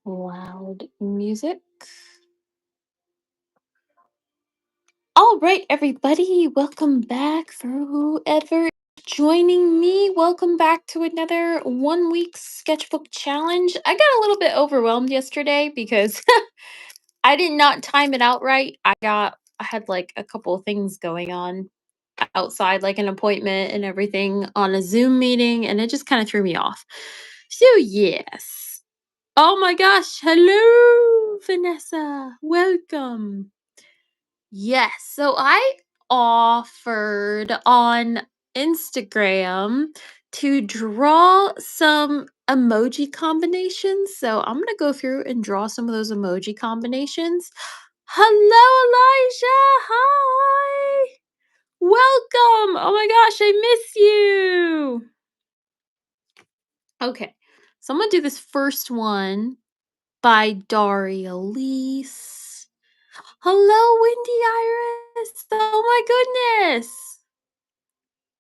Loud music. All right, everybody, welcome back for whoever is joining me. Welcome back to another 1 week sketchbook challenge. I got a little bit overwhelmed yesterday because I did not time it out right. I had like a couple of things going on outside, like an appointment and everything on a Zoom meeting, and it just kind of threw me off. So, yes. Oh my gosh. Hello, Vanessa. Welcome. Yes. So I offered on Instagram to draw some emoji combinations. So I'm going to go through and draw some of those emoji combinations. Hello, Elijah. Hi. Welcome. Oh my gosh, I miss you. Okay. So I'm going to do this first one by Daria Lease. Hello, Wendy Iris. Oh my goodness.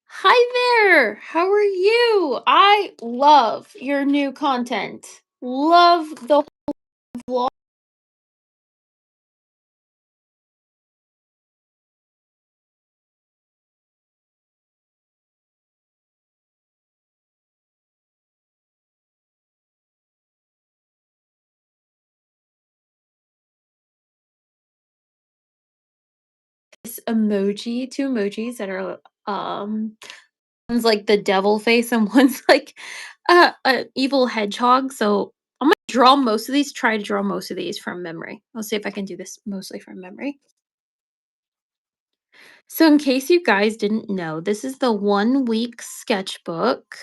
Hi there. How are you? I love your new content. Love the vlog. This emoji, two emojis that are one's like the devil face and one's like an evil hedgehog. So I'm gonna draw most of these, try to draw most of these from memory. I'll see if I can do this mostly from memory. So, in case you guys didn't know, this is the 1 week sketchbook.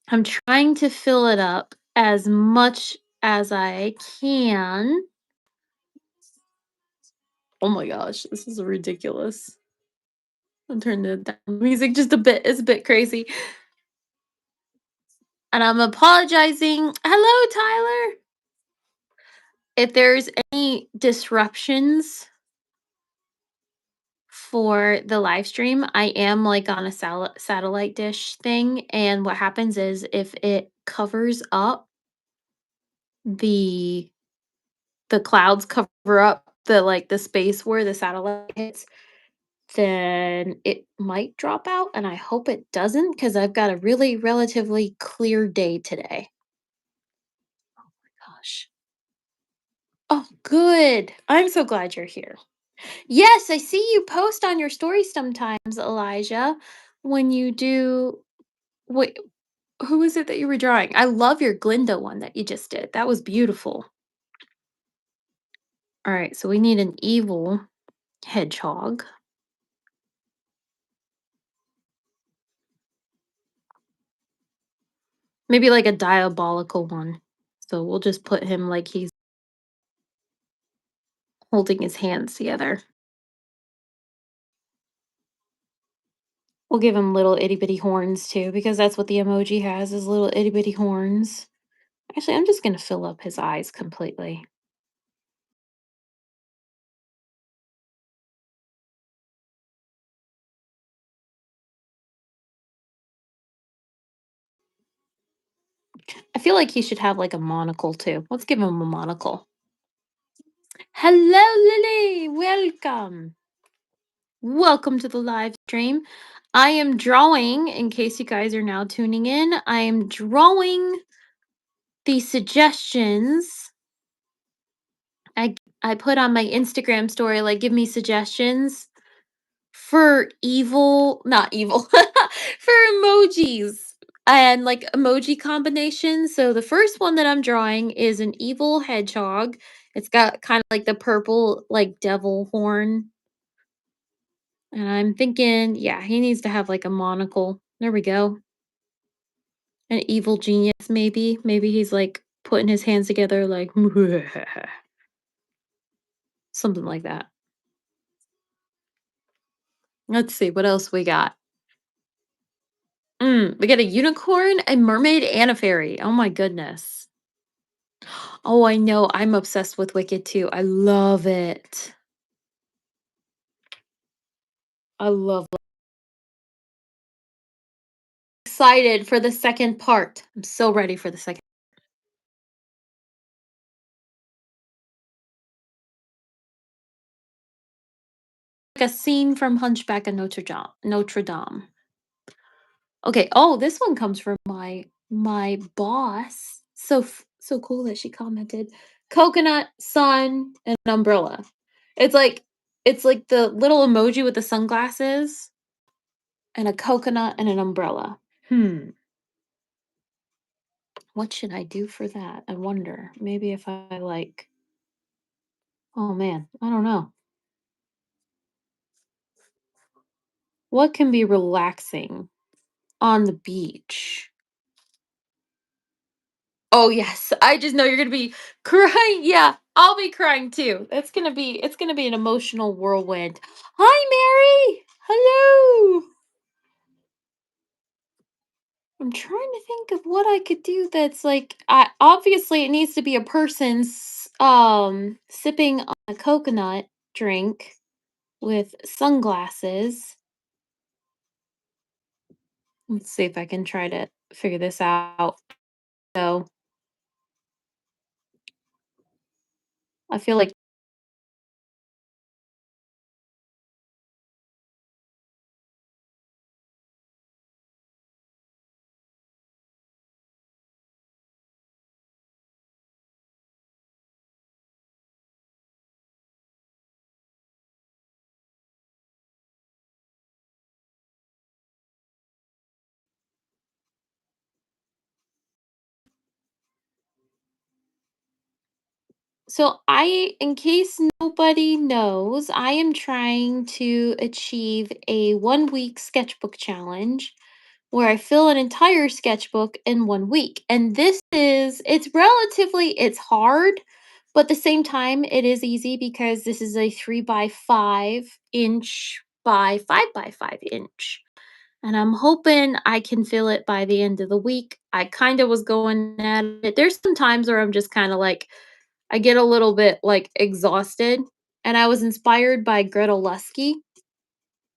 I'm trying to fill it up as much as I can. Oh my gosh, this is ridiculous. I'm turning the music just a bit. It's a bit crazy. And I'm apologizing. Hello, Tyler. If there's any disruptions for the live stream, I am like on a satellite dish thing. And what happens is if it covers up the clouds cover up the space where the satellite hits, then it might drop out, and I hope it doesn't not because I've got a really relatively clear day today. Gosh. Oh, good. I'm so glad you're here. Yes, I see you post on your stories sometimes, Elijah, when you do. Wait, who is it that you were drawing? I love your Glinda one that you just did. That was beautiful. All right, so we need an evil hedgehog. Maybe like a diabolical one. So we'll just put him like he's holding his hands together. We'll give him little itty bitty horns too, because that's what the emoji has is little itty bitty horns. Actually, I'm just gonna fill up his eyes completely. I feel like he should have like a monocle too. Let's give him a monocle. Hello, Lily. Welcome. Welcome to the live stream. I am drawing, in case you guys are now tuning in, I am drawing the suggestions I put on my Instagram story, like, give me suggestions for evil, not evil, for emojis and like emoji combinations. So the first one that I'm drawing is an evil hedgehog. It's got kind of like the purple, like devil horn. And I'm thinking, yeah, he needs to have like a monocle. There we go. An evil genius, maybe. Maybe he's like putting his hands together, like something like that. Let's see what else we got. We got a unicorn, a mermaid, and a fairy. Oh my goodness. Oh, I know. I'm obsessed with Wicked too. I love it. I love excited for the second part. I'm so ready for the second. Like a scene from Hunchback of Notre Dame. Notre Dame. Okay. Oh, this one comes from my boss. So cool that she commented. Coconut, sun, and an umbrella. It's like it's like the little emoji with the sunglasses and a coconut and an umbrella. What should I do for that? I wonder. Maybe if I like, oh man, I don't know. What can be relaxing on the beach? Oh yes, I just know you're gonna be crying. Yeah, I'll be crying too. It's gonna be an emotional whirlwind. Hi Mary. Hello. I'm trying to think of what I could do that's like I obviously it needs to be a person's sipping on a coconut drink with sunglasses. Let's see if I can try to figure this out. So I feel like so in case nobody knows, I am trying to achieve a 1 week sketchbook challenge where I fill an entire sketchbook in 1 week. And it's hard, but at the same time, it is easy because this is a 3 by 5 inch by 5 by 5 inch. And I'm hoping I can fill it by the end of the week. I kind of was going at it. There's some times where I'm just kind of like, I get a little bit like exhausted. And I was inspired by Gretel Lusky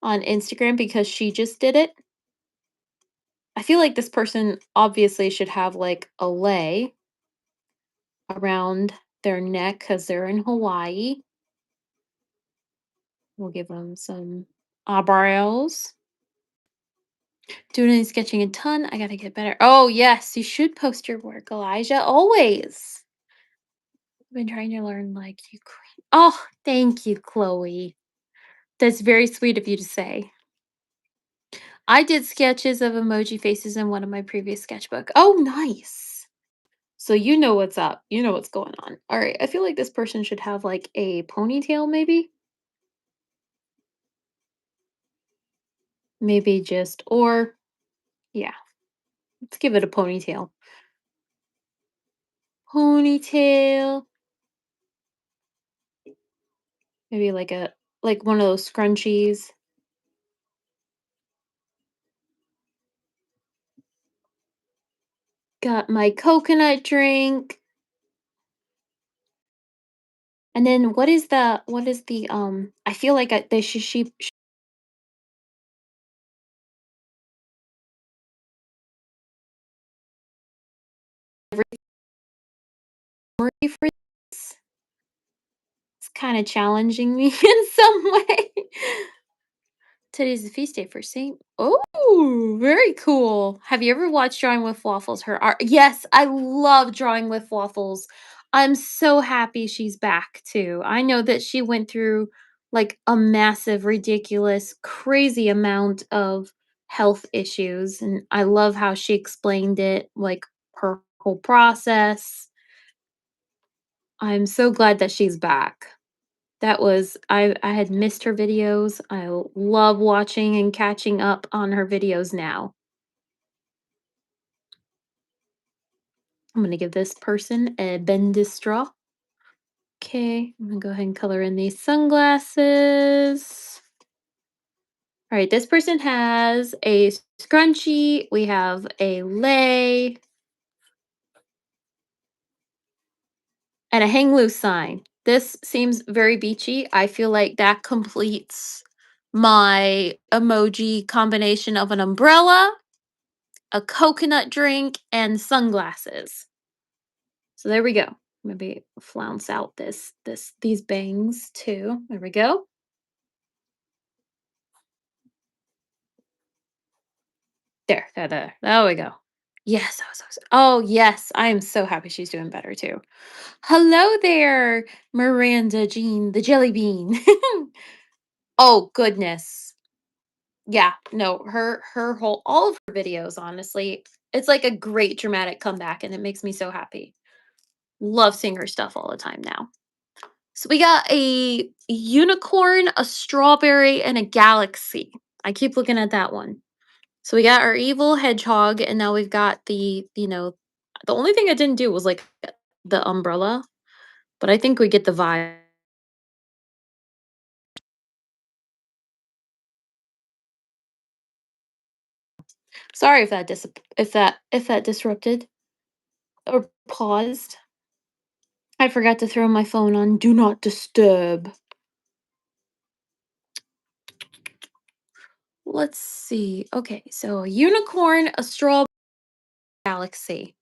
on Instagram because she just did it. I feel like this person obviously should have like a lei around their neck because they're in Hawaii. We'll give them some eyebrows. Doing any sketching a ton. I gotta get better. Oh yes, you should post your work, Elijah. Always. I've been trying to learn like Ukraine. Oh, thank you, Chloe. That's very sweet of you to say. I did sketches of emoji faces in one of my previous sketchbook. Oh, nice. So you know what's up. You know what's going on. All right. I feel like this person should have like a ponytail, maybe. Maybe just, or yeah, let's give it a ponytail. Ponytail. Maybe like one of those scrunchies. Got my coconut drink. And then what is the I feel like they should she ready for this. It's kind of challenging me in some way. Today's the feast day for Saint. Oh, very cool. Have you ever watched Drawing with Waffles? Her art. Yes, I love Drawing with Waffles. I'm so happy she's back too. I know that she went through like a massive, ridiculous, crazy amount of health issues. And I love how she explained it, like her whole process. I'm so glad that she's back. I had missed her videos. I love watching and catching up on her videos now. I'm gonna give this person a bend straw. Okay, I'm gonna go ahead and color in these sunglasses. All right, this person has a scrunchie. We have a lei and a hang loose sign. This seems very beachy. I feel like that completes my emoji combination of an umbrella a coconut drink, and sunglasses. So there we go. Maybe flounce out these bangs too. There we go. There we go. Yes, oh yes, I am so happy she's doing better too. Hello there, Miranda Jean, the jelly bean. Oh goodness. Yeah, no, her whole all of her videos, honestly, it's like a great dramatic comeback and it makes me so happy. Love seeing her stuff all the time now. So we got a unicorn, a strawberry, and a galaxy. I keep looking at that one. So we got our evil hedgehog, and now we've got the only thing I didn't do was like the umbrella, but I think we get the vibe. Sorry if that disrupted or paused. I forgot to throw my phone on do not disturb. Let's see. Okay, so a unicorn, a straw galaxy.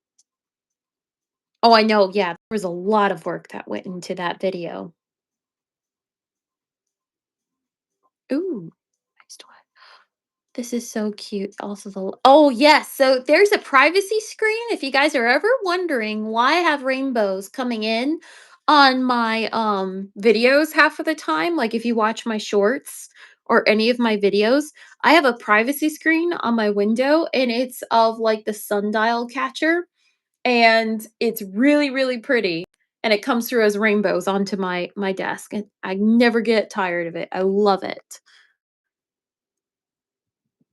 Oh, I know. Yeah, there was a lot of work that went into that video. Ooh, nice toy. This is so cute. Also, oh yes. So there's a privacy screen. If you guys are ever wondering why I have rainbows coming in on my videos half of the time, like if you watch my shorts or any of my videos, I have a privacy screen on my window, and it's of like the sundial catcher, and it's really really pretty, and it comes through as rainbows onto my desk, and I never get tired of it. I love it.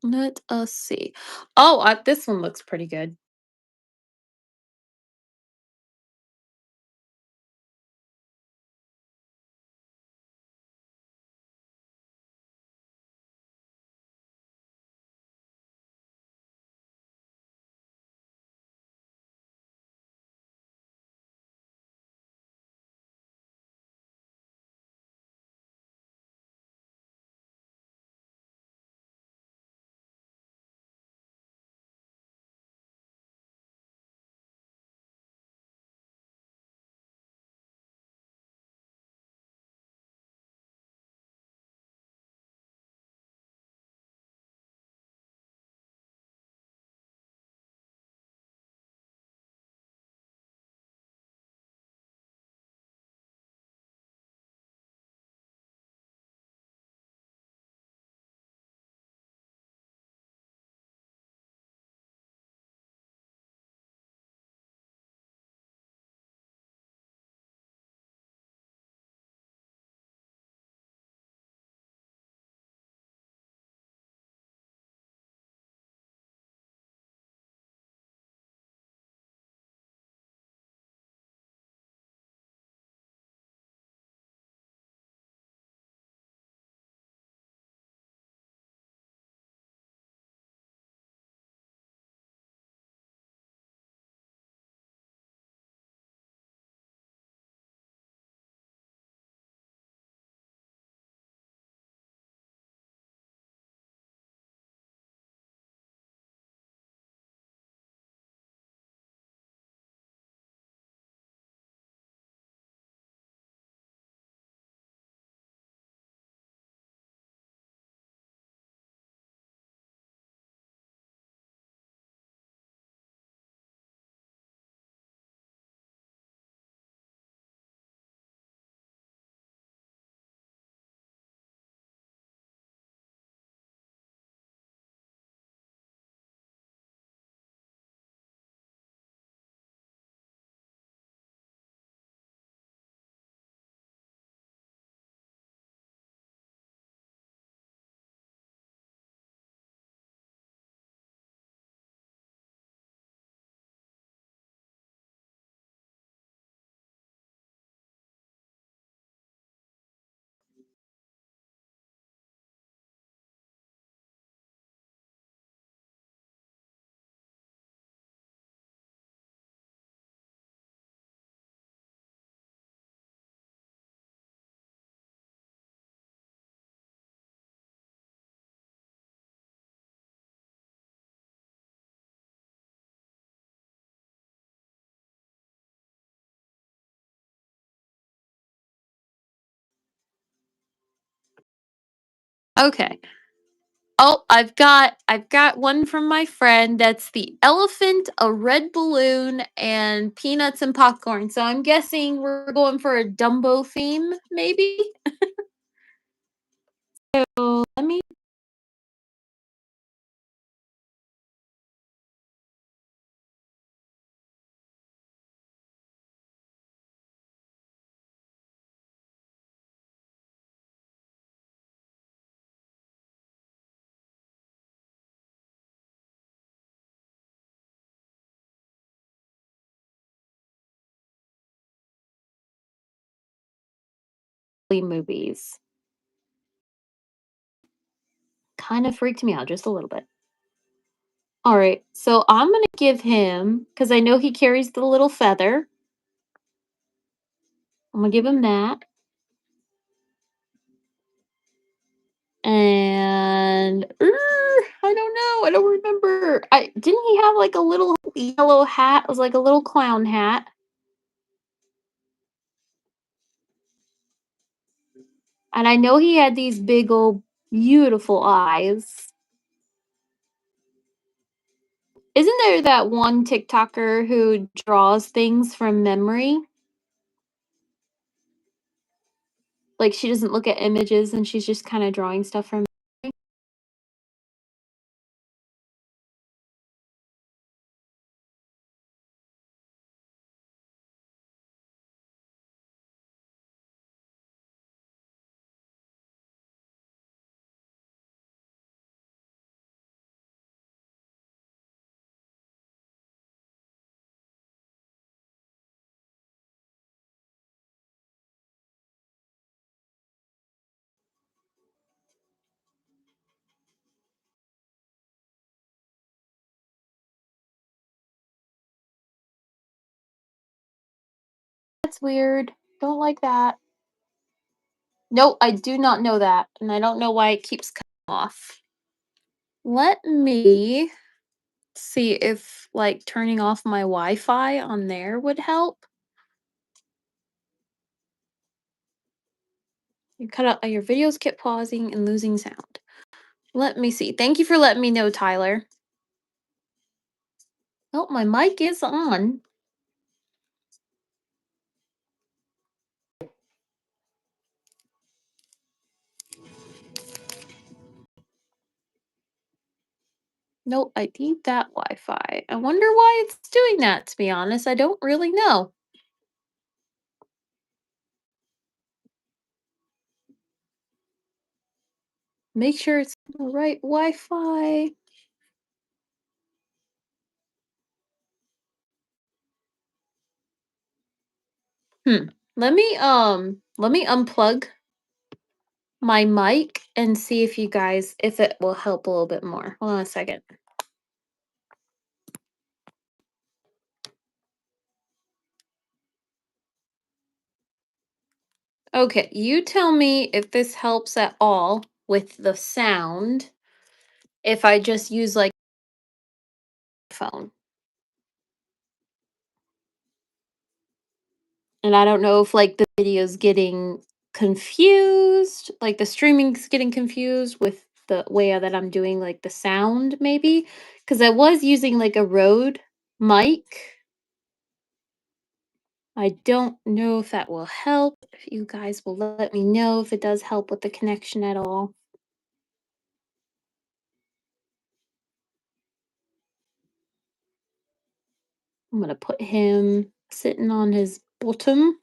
Let us see. Oh, this one looks pretty good. Okay. Oh, I've got one from my friend. That's the elephant, a red balloon, and peanuts and popcorn. So I'm guessing we're going for a Dumbo theme, maybe. So let me movies. Kind of freaked me out just a little bit. All right, so I'm gonna give him because I know he carries the little feather. I'm gonna give him that. And I don't know. I don't remember. I didn't he have like a little yellow hat? It was like a little clown hat. And I know he had these big old beautiful eyes. Isn't there that one TikToker who draws things from memory? Like she doesn't look at images and she's just kind of drawing stuff from memory? That's weird. Don't like that. No, I do not know that. And I don't know why it keeps cutting off. Let me see if like turning off my Wi-Fi on there would help. You cut out your videos kept pausing and losing sound. Let me see. Thank you for letting me know, Tyler. Oh, my mic is on. Nope, I need that Wi-Fi. I wonder why it's doing that, to be honest. I don't really know. Make sure it's the right Wi-Fi. Hmm. Let me unplug my mic and see if you guys if it will help a little bit more. Hold on a second. Okay, you tell me if this helps at all with the sound if I just use like phone. And I don't know if like the video's getting confused, like the streaming's getting confused with the way that I'm doing like the sound maybe cuz I was using like a Rode mic. I don't know if that will help. If you guys will let me know if it does help with the connection at all. I'm going to put him sitting on his bottom.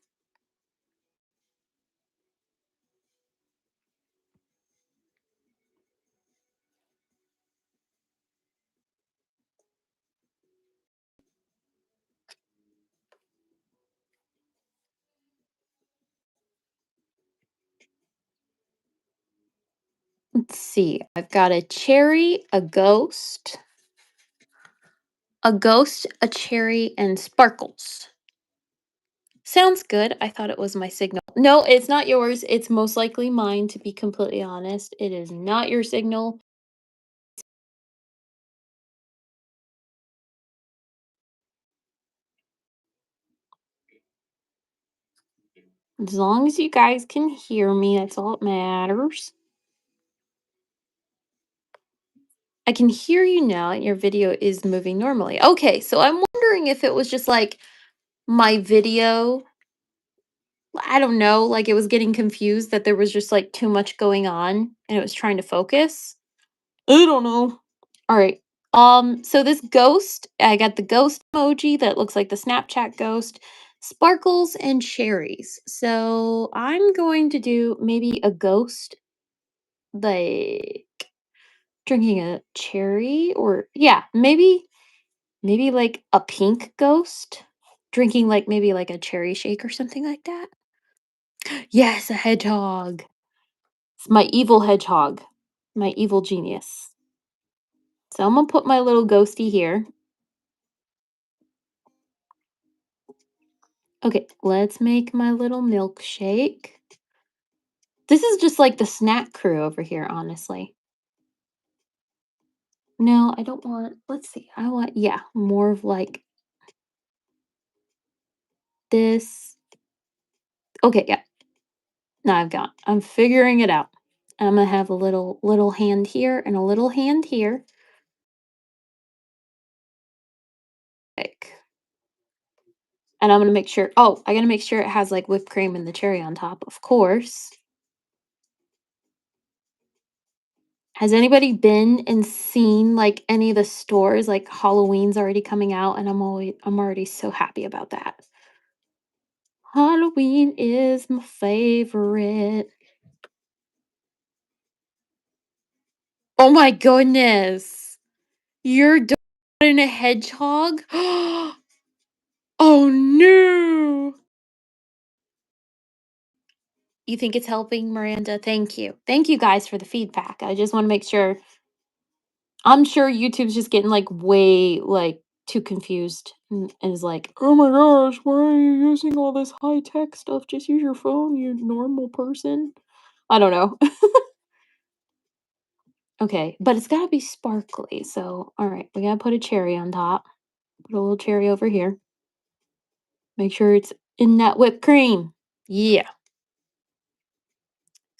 Let's see. I've got a cherry, a ghost, a cherry, and sparkles. Sounds good. I thought it was my signal. No, it's not yours. It's most likely mine, to be completely honest. It is not your signal. As long as you guys can hear me, that's all that matters. I can hear you now and your video is moving normally. Okay, so I'm wondering if it was just like my video, I don't know, like it was getting confused that there was just like too much going on and it was trying to focus. I don't know. All right. So this ghost, I got the ghost emoji that looks like the Snapchat ghost, sparkles and cherries. So I'm going to do maybe a ghost like drinking a cherry or yeah, maybe like a pink ghost drinking like maybe like a cherry shake or something like that. Yes, a hedgehog. It's my evil hedgehog, my evil genius. So I'm gonna put my little ghosty here. Okay, let's make my little milkshake. This is just like the snack crew over here, honestly. No, I don't want, let's see. I want, yeah, more of like this. Okay, yeah. Now I'm figuring it out. I'm gonna have a little hand here and a little hand here. Like, and I'm gonna make sure, oh, I gotta make sure it has like whipped cream and the cherry on top, of course. Has anybody been and seen like any of the stores? Like Halloween's already coming out, and I'm already so happy about that. Halloween is my favorite. Oh my goodness. You're doing a hedgehog? Oh no. You think it's helping, Miranda? Thank you. Thank you guys for the feedback. I just want to make sure. I'm sure YouTube's just getting like way like too confused and is like, oh my gosh, why are you using all this high tech stuff? Just use your phone, you normal person. I don't know. Okay, but it's gotta be sparkly. So, all right, we gotta put a cherry on top. Put a little cherry over here. Make sure it's in that whipped cream. Yeah.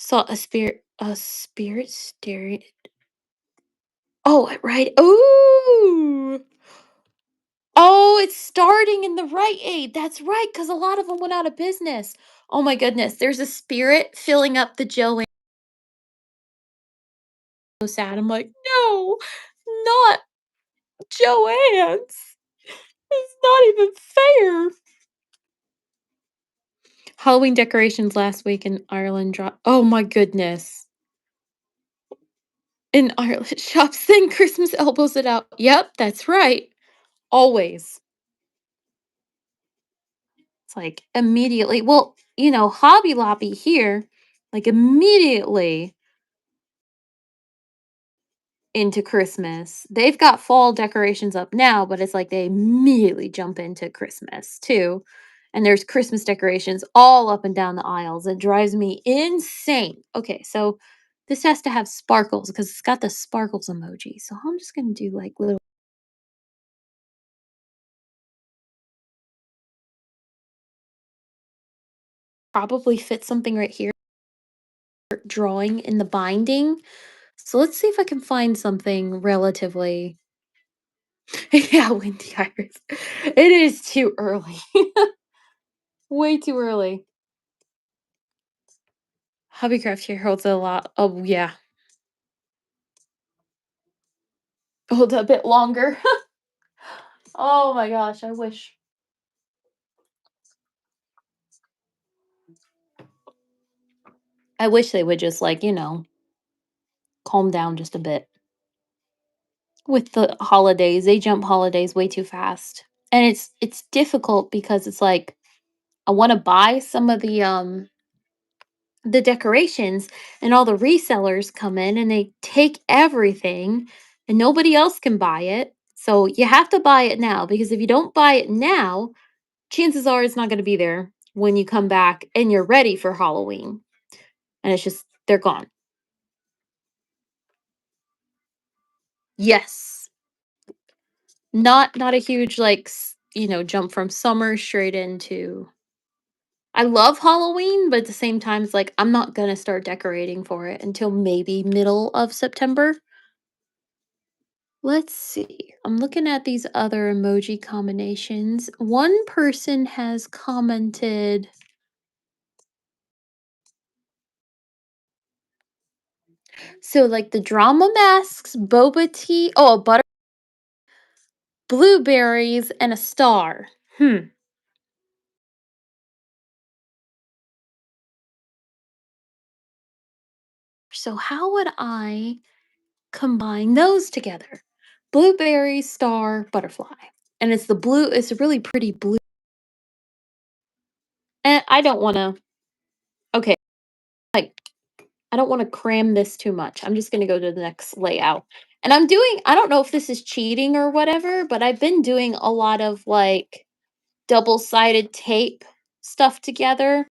So a spirit staring. Oh, right. Ooh. Oh, it's starting in the right aid. That's right, because a lot of them went out of business. Oh my goodness. There's a spirit filling up the Joanne. So sad. I'm like, no, not Joanne's. It's not even fair. Halloween decorations last week in Ireland drop. Oh my goodness. In Ireland shops, then Christmas elbows it out. Yep, that's right. Always. It's like immediately. Well, Hobby Lobby here, like immediately into Christmas. They've got fall decorations up now, but it's like they immediately jump into Christmas too. And there's Christmas decorations all up and down the aisles. It drives me insane. Okay, so this has to have sparkles because it's got the sparkles emoji. So I'm just going to do like little, probably fit something right here, drawing in the binding. So let's see if I can find something relatively. Yeah, windy iris. It is too early. Way too early. Hobbycraft here holds a lot. Oh, yeah. Hold a bit longer. Oh my gosh, I wish. I wish they would just like, calm down just a bit. With the holidays, they jump holidays way too fast. And it's difficult because it's like I want to buy some of the decorations and all the resellers come in and they take everything and nobody else can buy it. So you have to buy it now because if you don't buy it now, chances are it's not going to be there when you come back and you're ready for Halloween. And it's just they're gone. Yes. Not a huge like, jump from summer straight into I love Halloween, but at the same time it's like I'm not going to start decorating for it until maybe middle of September. Let's see. I'm looking at these other emoji combinations. One person has commented, so like the drama masks, boba tea, oh, a butter, blueberries, and a star. So how would I combine those together? Blueberry, star, butterfly. And it's the blue, it's a really pretty blue. And I don't want to, okay, like, I don't want to cram this too much. I'm just going to go to the next layout. And I don't know if this is cheating or whatever, but I've been doing a lot of like double-sided tape stuff together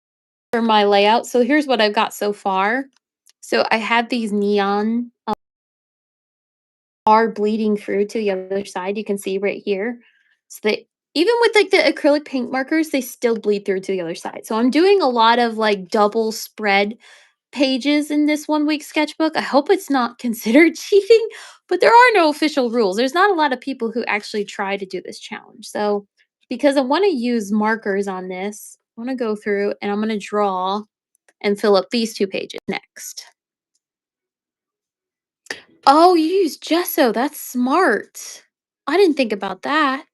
for my layout. So here's what I've got so far. So I had these neon are bleeding through to the other side. You can see right here. So they even with like the acrylic paint markers, they still bleed through to the other side. So I'm doing a lot of like double spread pages in this 1 week sketchbook. I hope it's not considered cheating, but there are no official rules. There's not a lot of people who actually try to do this challenge. So because I want to use markers on this, I want to go through and I'm going to draw and fill up these 2 pages next. Oh, you use gesso. That's smart. I didn't think about that.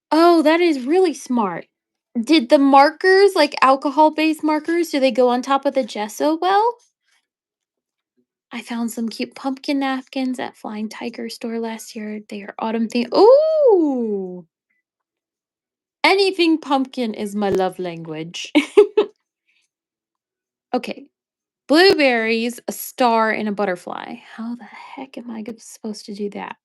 Oh, that is really smart. Did the markers, like alcohol-based markers, do they go on top of the gesso well? I found some cute pumpkin napkins at Flying Tiger store last year. They are autumn themed. Ooh! Anything pumpkin is my love language. Okay. Blueberries, a star, and a butterfly. How the heck am I supposed to do that?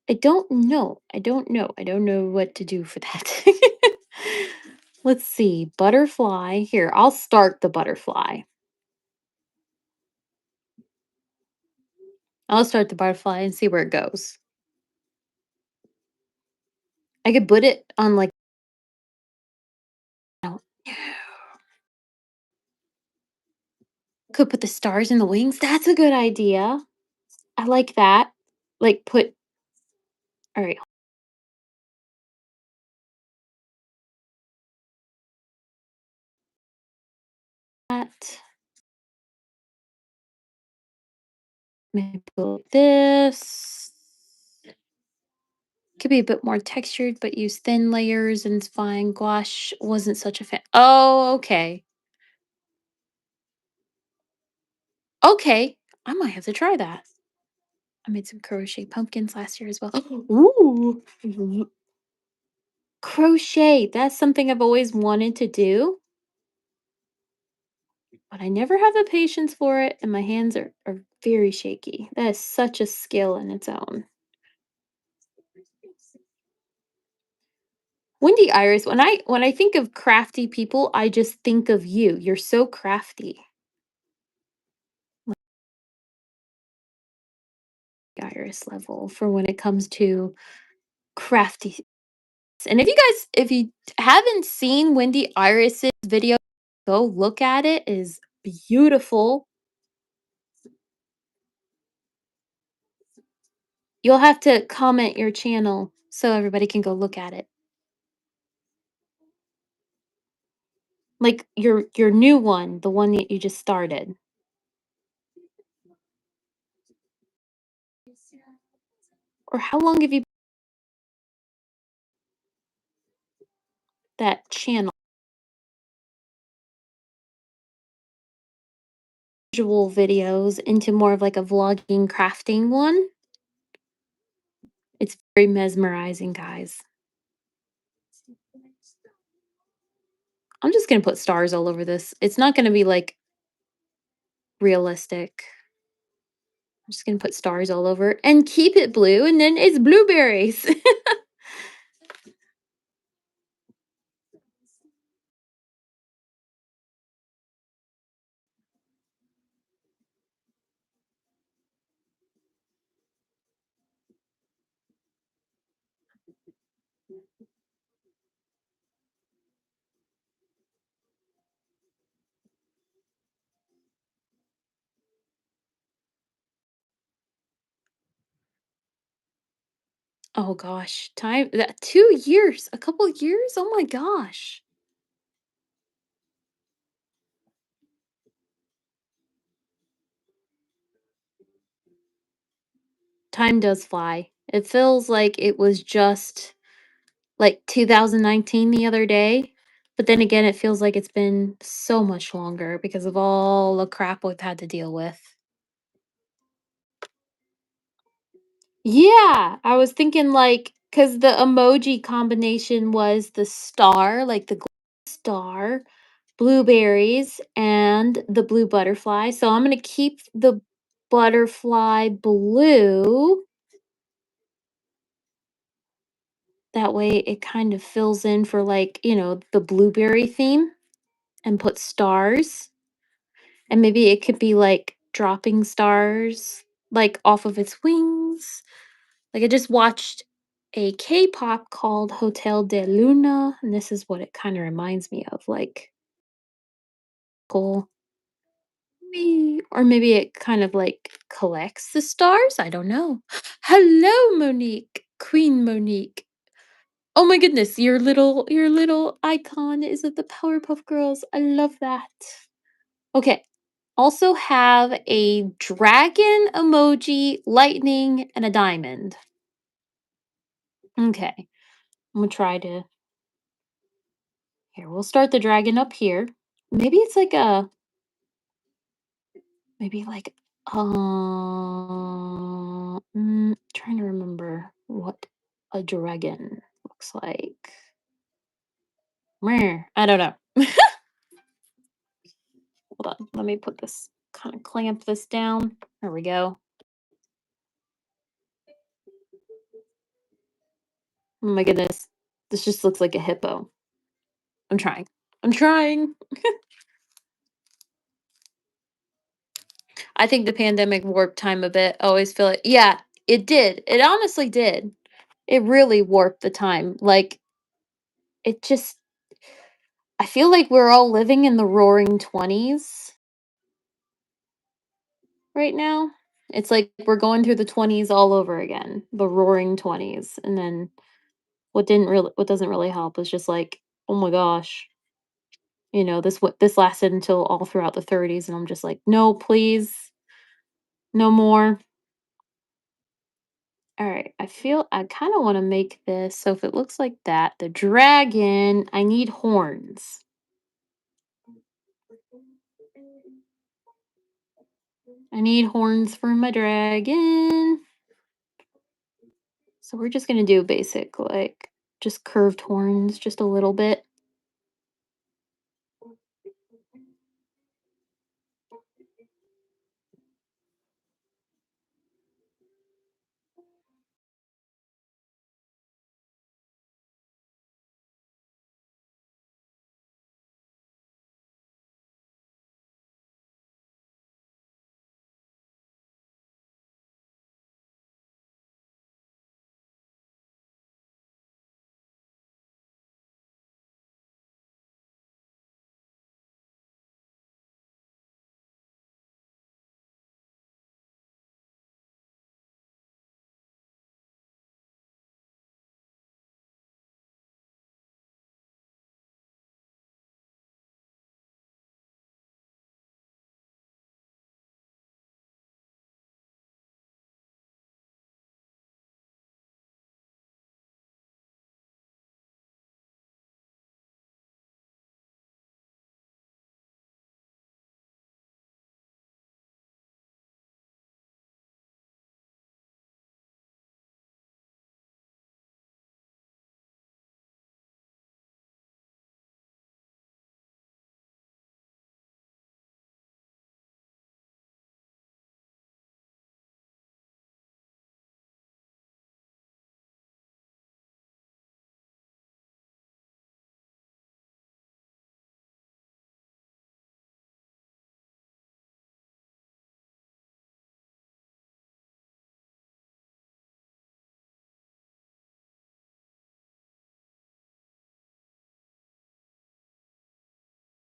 I don't know. I don't know. I don't know what to do for that. Let's see. Butterfly. Here, I'll start the butterfly. I'll start the butterfly and see where it goes. I could put it on like, no, could put the stars in the wings. That's a good idea. I like that. Like put, all right, that. Maybe go like this. Could be a bit more textured, but use thin layers and it's fine. Gouache wasn't such a fan. Oh, okay. Okay. I might have to try that. I made some crochet pumpkins last year as well. Ooh. Crochet. That's something I've always wanted to do, but I never have the patience for it, and my hands are very shaky. That is such a skill in its own. Wendy Iris, when I think of crafty people, I just think of you. You're so crafty. Iris level for when it comes to crafty. And if you haven't seen Wendy Iris's video, go look at it. It is beautiful. You'll have to comment your channel so everybody can go look at it. Like your new one, the one that you just started. Or how long have you that channel? Visual videos into more of like a vlogging crafting one. It's very mesmerizing, guys. I'm just gonna put stars all over this. It's not gonna be like realistic. I'm just gonna put stars all over it and keep it blue, and then it's blueberries. Oh gosh, time that 2 years, a couple years? Oh my gosh. Time does fly. It feels like it was just like 2019 the other day, but then again, it feels like it's been so much longer because of all the crap we've had to deal with. Yeah, I was thinking like because the emoji combination was the star, like the star, blueberries, and the blue butterfly. So I'm gonna keep the butterfly blue. That way it kind of fills in for like, the blueberry theme and put stars. And maybe it could be like dropping stars like off of its wings. Like I just watched a K-pop called Hotel de Luna, and this is what it kind of reminds me of, like cool. Or maybe it kind of like collects the stars. I don't know. Hello, Monique, Queen Monique. Oh my goodness, your little icon is of the Powerpuff Girls. I love that. Okay. Also have a dragon emoji, lightning, and a diamond. Okay. I'm gonna try to here, we'll start the dragon up here. Maybe it's like a maybe like trying to remember what a dragon looks like. Meh, I don't know. Hold on. Let me put this kind of clamp this down. There we go. Oh my goodness. This just looks like a hippo. I'm trying. I'm trying. I think the pandemic warped time a bit. I always feel it. Yeah, it did. It honestly did. It really warped the time. Like, it just, I feel like we're all living in the roaring 20s right now. It's like we're going through the 20s all over again, the roaring 20s. And then what doesn't really help is just like, oh my gosh, this lasted until all throughout the 30s. And I'm just like, no, please, no more. All right, I feel I kind of want to make this so if it looks like that, the dragon, I need horns. I need horns for my dragon. So we're just going to do basic, like just curved horns, just a little bit.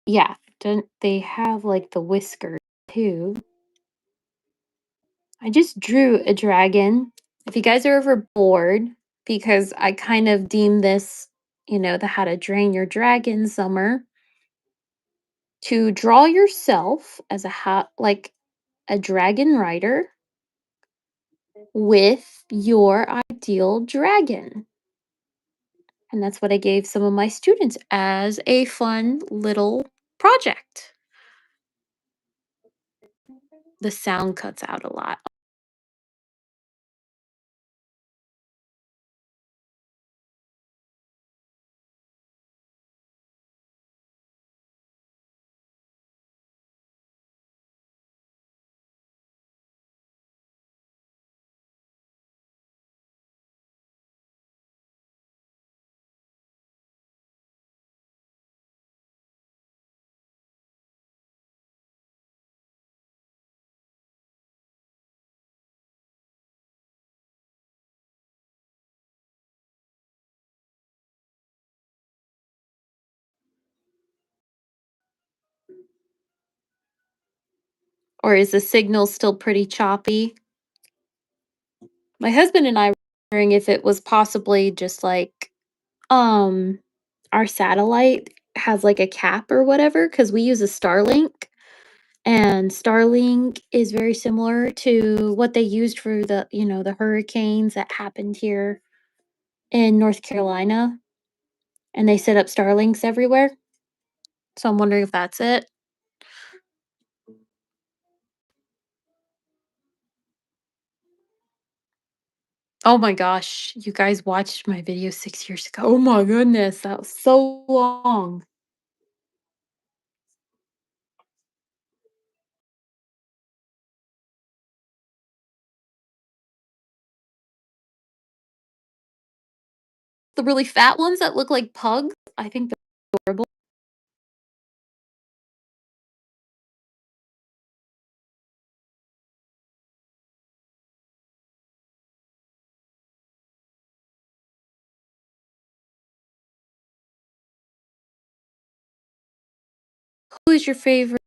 Yeah, don't they have like the whiskers too? I just drew a dragon. If you guys are ever bored, because I kind of deem this, the How to Drain Your Dragon summer to draw yourself as like a dragon rider with your ideal dragon. And that's what I gave some of my students as a fun little project. The sound cuts out a lot. Or is the signal still pretty choppy? My husband and I were wondering if it was possibly just like um our satellite has like a cap or whatever cuz we use a Starlink, and Starlink is very similar to what they used for the hurricanes that happened here in North Carolina, and they set up Starlinks everywhere. So I'm wondering if that's it. Oh my gosh, you guys watched my video 6 years ago. Oh my goodness, that was so long. The really fat ones that look like pugs, I think they're adorable. Who is your favorite?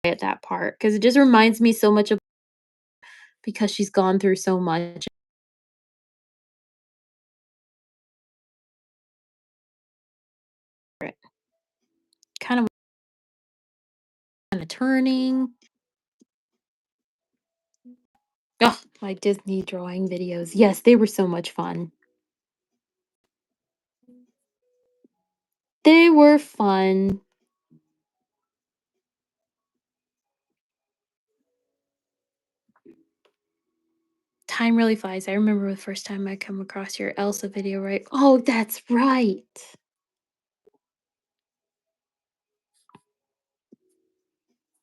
At that part because it just reminds me so much of because she's gone through so much. Kind of turning. Oh, my Disney drawing videos. Yes, they were so much fun. They were fun. Time really flies. I remember the first time I come across your Elsa video, right? Oh, that's right.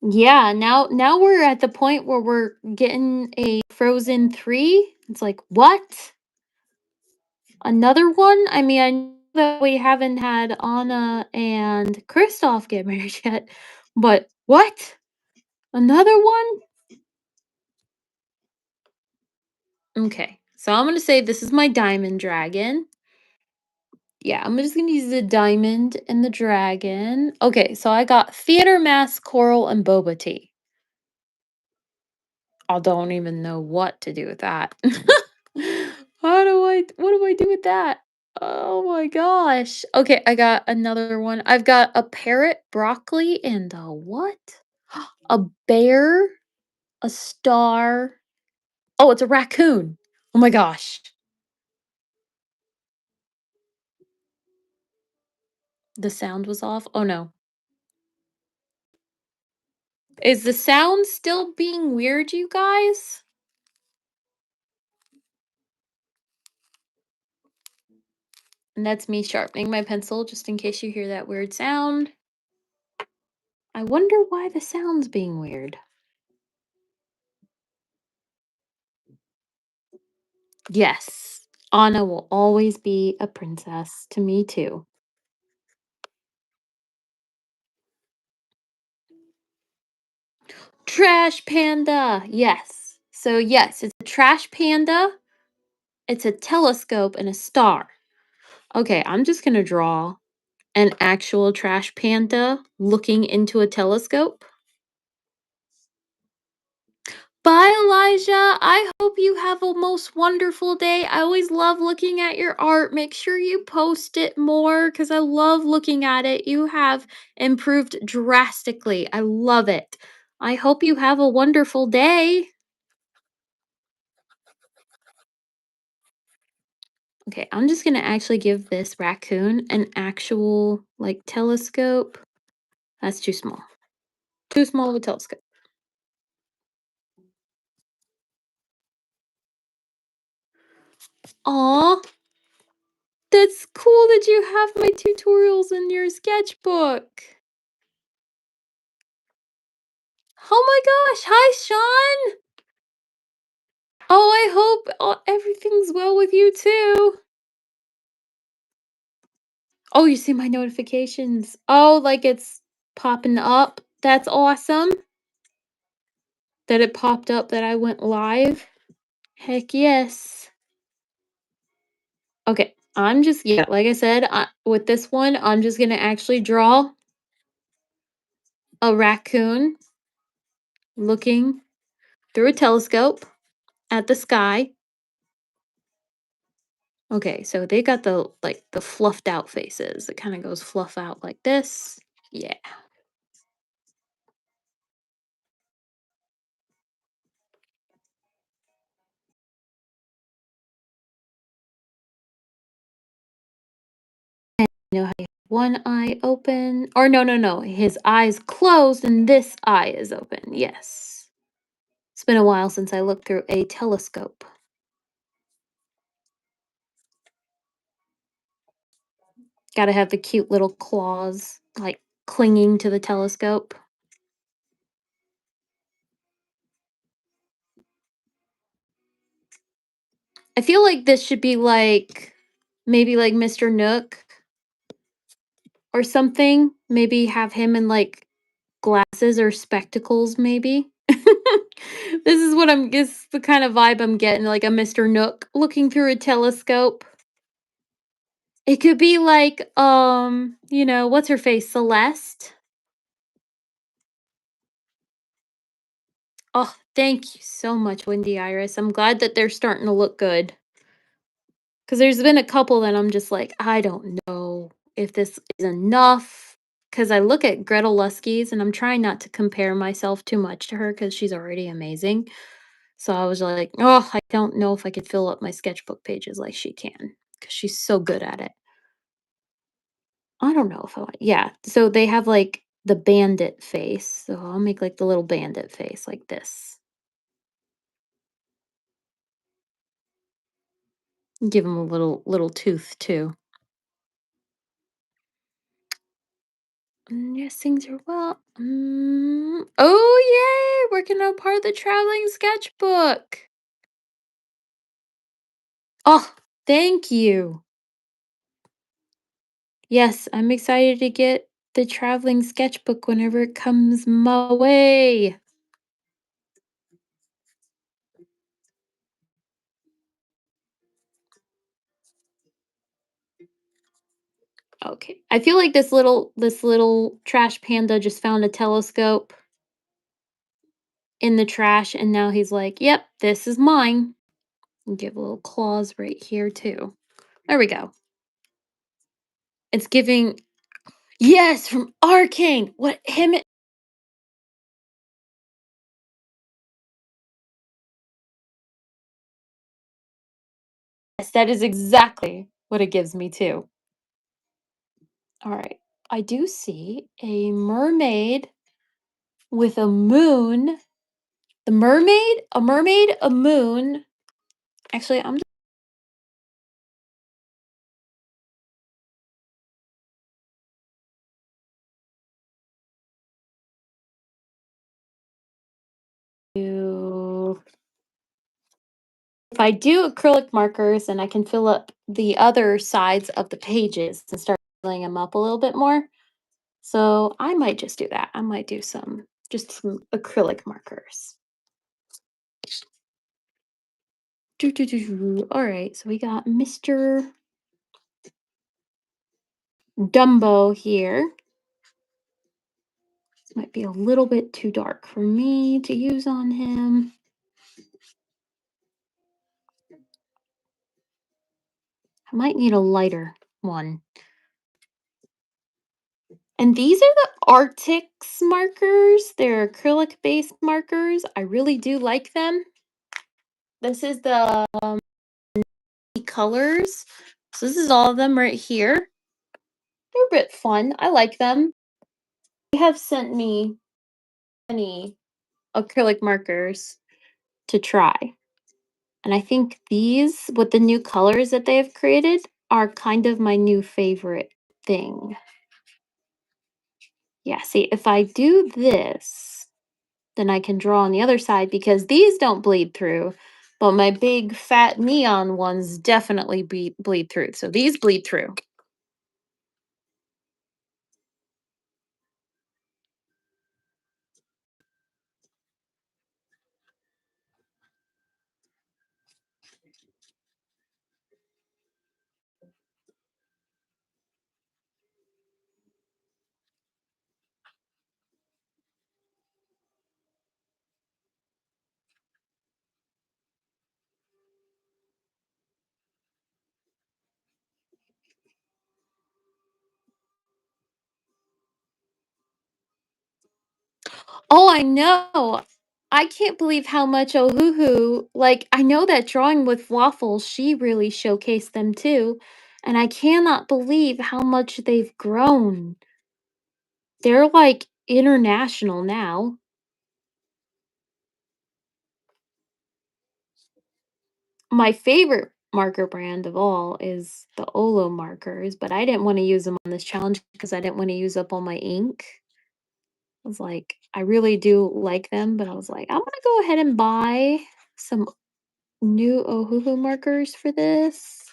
Yeah, now we're at the point where we're getting a Frozen 3. It's like, "What? Another one?" I mean, I know that we haven't had Anna and Kristoff get married yet, but what? Another one? Okay, so I'm gonna say this is my diamond dragon. Yeah, I'm just gonna use the diamond and the dragon. Okay, so I got theater mask, coral, and boba tea. I don't even know what to do with that. What do I do with that? Oh my gosh. Okay, I got another one. I've got a parrot, broccoli, and a what? A bear, a star. Oh, it's a raccoon. Oh my gosh. The sound was off. Oh no. Is the sound still being weird, you guys? And that's me sharpening my pencil just in case you hear that weird sound. I wonder why the sound's being weird. Yes. Anna will always be a princess to me too. Trash panda. Yes. So yes, it's a trash panda. It's a telescope and a star. Okay, I'm just going to draw an actual trash panda looking into a telescope. Bye, Elijah. I hope you have a most wonderful day. I always love looking at your art. Make sure you post it more because I love looking at it. You have improved drastically. I love it. I hope you have a wonderful day. Okay, I'm just going to actually give this raccoon an actual like telescope. That's too small. Too small of a telescope. Aw, that's cool that you have my tutorials in your sketchbook. Oh my gosh, hi Sean. Oh, I hope everything's well with you too. Oh, you see my notifications. Oh, like it's popping up. That's awesome. That it popped up that I went live. Heck yes. Okay, I'm just, yeah, like I said, with this one, I'm just gonna actually draw a raccoon looking through a telescope at the sky. Okay, so they got the like the fluffed out faces. It kind of goes fluff out like this. Yeah. You know how you have one eye open, or no, no, no, his eyes closed and this eye is open. Yes. It's been a while since I looked through a telescope. Got to have the cute little claws like clinging to the telescope. I feel like this should be like maybe like Mr. Nook or something. Maybe have him in like glasses or spectacles, maybe. This is what I'm this the kind of vibe I'm getting, like a Mr. Nook looking through a telescope. It could be like, what's her face? Celeste. Oh, thank you so much, Wendy Iris. I'm glad that they're starting to look good. Because there's been a couple that I'm just like, I don't know if this is enough. Because I look at Gretel Lusky's and I'm trying not to compare myself too much to her because she's already amazing. So I was like, oh, I don't know if I could fill up my sketchbook pages like she can because she's so good at it. I don't know if I want, yeah. So they have like the bandit face. So I'll make like the little bandit face like this. Give him a little tooth too. Yes, things are well. Oh, yay! Working on part of the traveling sketchbook. Oh, thank you. Yes, I'm excited to get the traveling sketchbook whenever it comes my way. Okay. I feel like this little trash panda just found a telescope in the trash and now he's like, "Yep, this is mine." And give little claws right here too. There we go. It's giving, yes, from Arcane. What him Yes, that is exactly what it gives me too. All right. I do see a mermaid with a moon. The mermaid, a mermaid, a moon. Actually, I'm just gonna do If I do acrylic markers, then I can fill up the other sides of the pages and start filling them up a little bit more. So I might just do that. I might do some acrylic markers. All right, so we got Mr. Dumbo here. This might be a little bit too dark for me to use on him. I might need a lighter one. And these are the Arctic markers. They're acrylic based markers. I really do like them. This is the colors. So this is all of them right here. They're a bit fun. I like them. They have sent me many acrylic markers to try. And I think these, with the new colors that they have created, are kind of my new favorite thing. Yeah, see, if I do this, then I can draw on the other side because these don't bleed through, but my big fat neon ones definitely bleed through. So these bleed through. Oh, I know. I can't believe how much Ohuhu, like, I know that drawing with waffles, she really showcased them too. And I cannot believe how much they've grown. They're like international now. My favorite marker brand of all is the Olo markers, but I didn't want to use them on this challenge because I didn't want to use up all my ink. I was like, I really do like them, but I was like, I'm gonna go ahead and buy some new Ohuhu markers for this.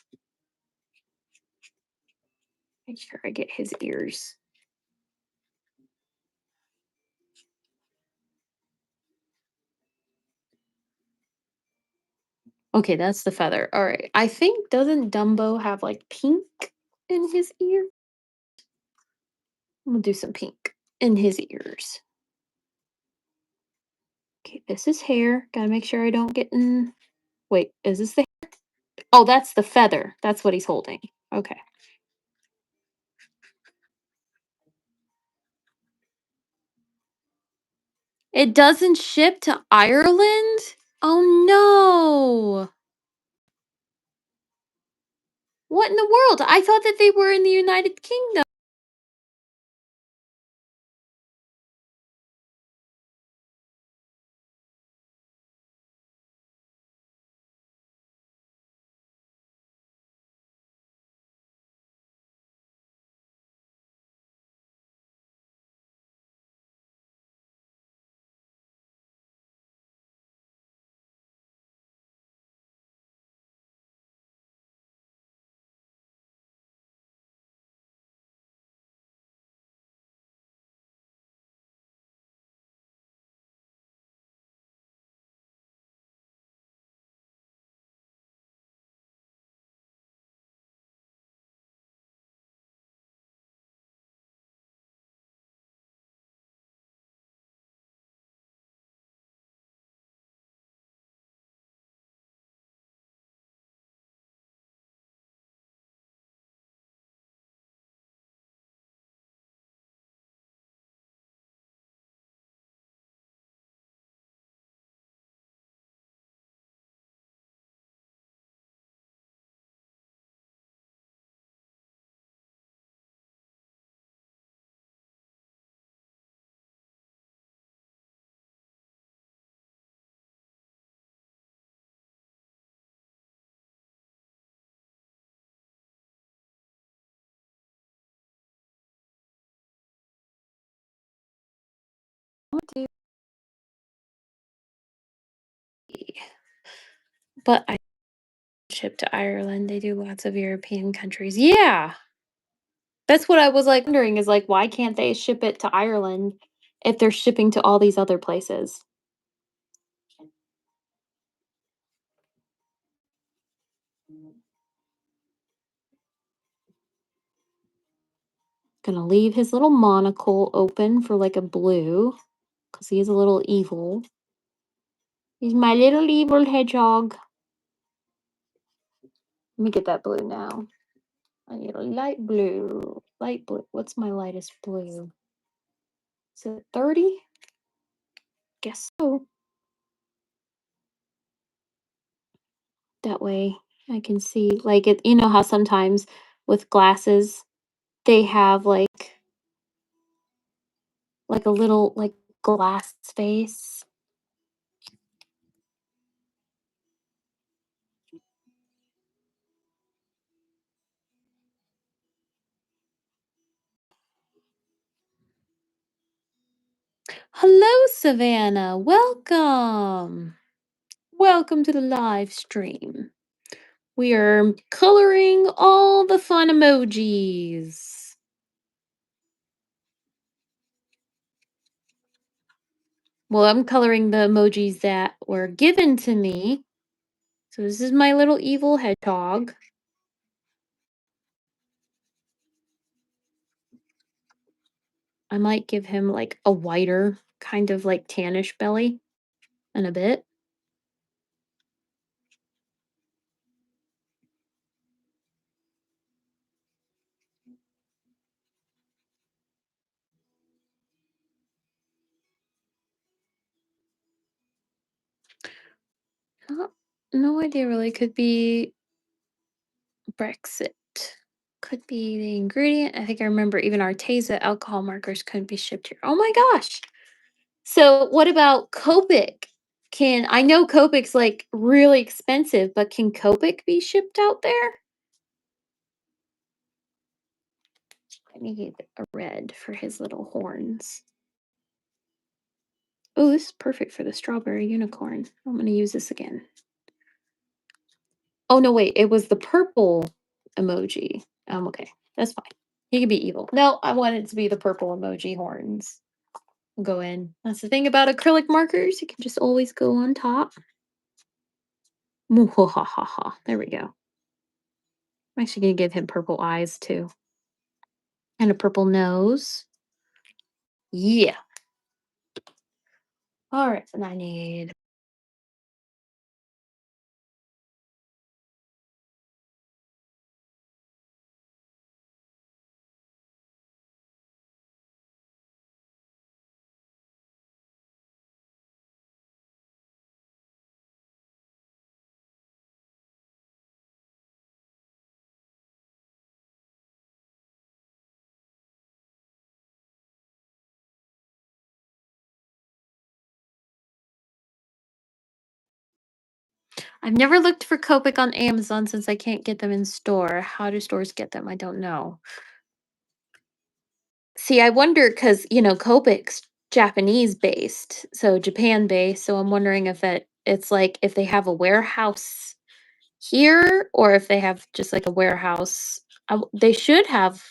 Make sure I get his ears. Okay, that's the feather. All right. I think doesn't Dumbo have like pink in his ear? I'm gonna do some pink in his ears. Okay, this is hair. Gotta make sure I don't get in. Wait, is this the? Oh, that's the feather. That's what he's holding. Okay. It doesn't ship to Ireland? Oh no. What in the world? I thought that they were in the United Kingdom. But I ship to Ireland. They do lots of European countries. Yeah. That's what I was, like, wondering is, like, why can't they ship it to Ireland if they're shipping to all these other places? Gonna leave his little monocle open for, like, a blue, cause he is a little evil. He's my little evil hedgehog. Let me get that blue now. I need a light blue. Light blue. What's my lightest blue? Is it 30? Guess so. That way I can see, like, it, you know how sometimes with glasses they have like a little like glass space. Hello, Savannah. Welcome. Welcome to the live stream. We are coloring all the fun emojis. Well, I'm coloring the emojis that were given to me. So this is my little evil hedgehog. I might give him like a whiter, kind of like tannish belly in a bit. Uh, No idea really. Could be Brexit. Could be the ingredient. I think I remember even Arteza alcohol markers could be shipped here. Oh my gosh. So what about Copic? Can I know Copic's like really expensive, but can Copic be shipped out there? I need a red for his little horns. Oh, this is perfect for the strawberry unicorn. I'm going to use this again. Oh, no, wait. It was the purple emoji. Okay. That's fine. He can be evil. No, I want it to be the purple emoji horns. Go in. That's the thing about acrylic markers. You can just always go on top. Muhahaha. There we go. I'm actually going to give him purple eyes too. And a purple nose. Yeah. All right. And I need. I've never looked for Copic on Amazon since I can't get them in store. How do stores get them? I don't know. See, I wonder because, Copic's Japanese based, so Japan based. So I'm wondering if it's like if they have a warehouse here or if they have just like a warehouse. They should have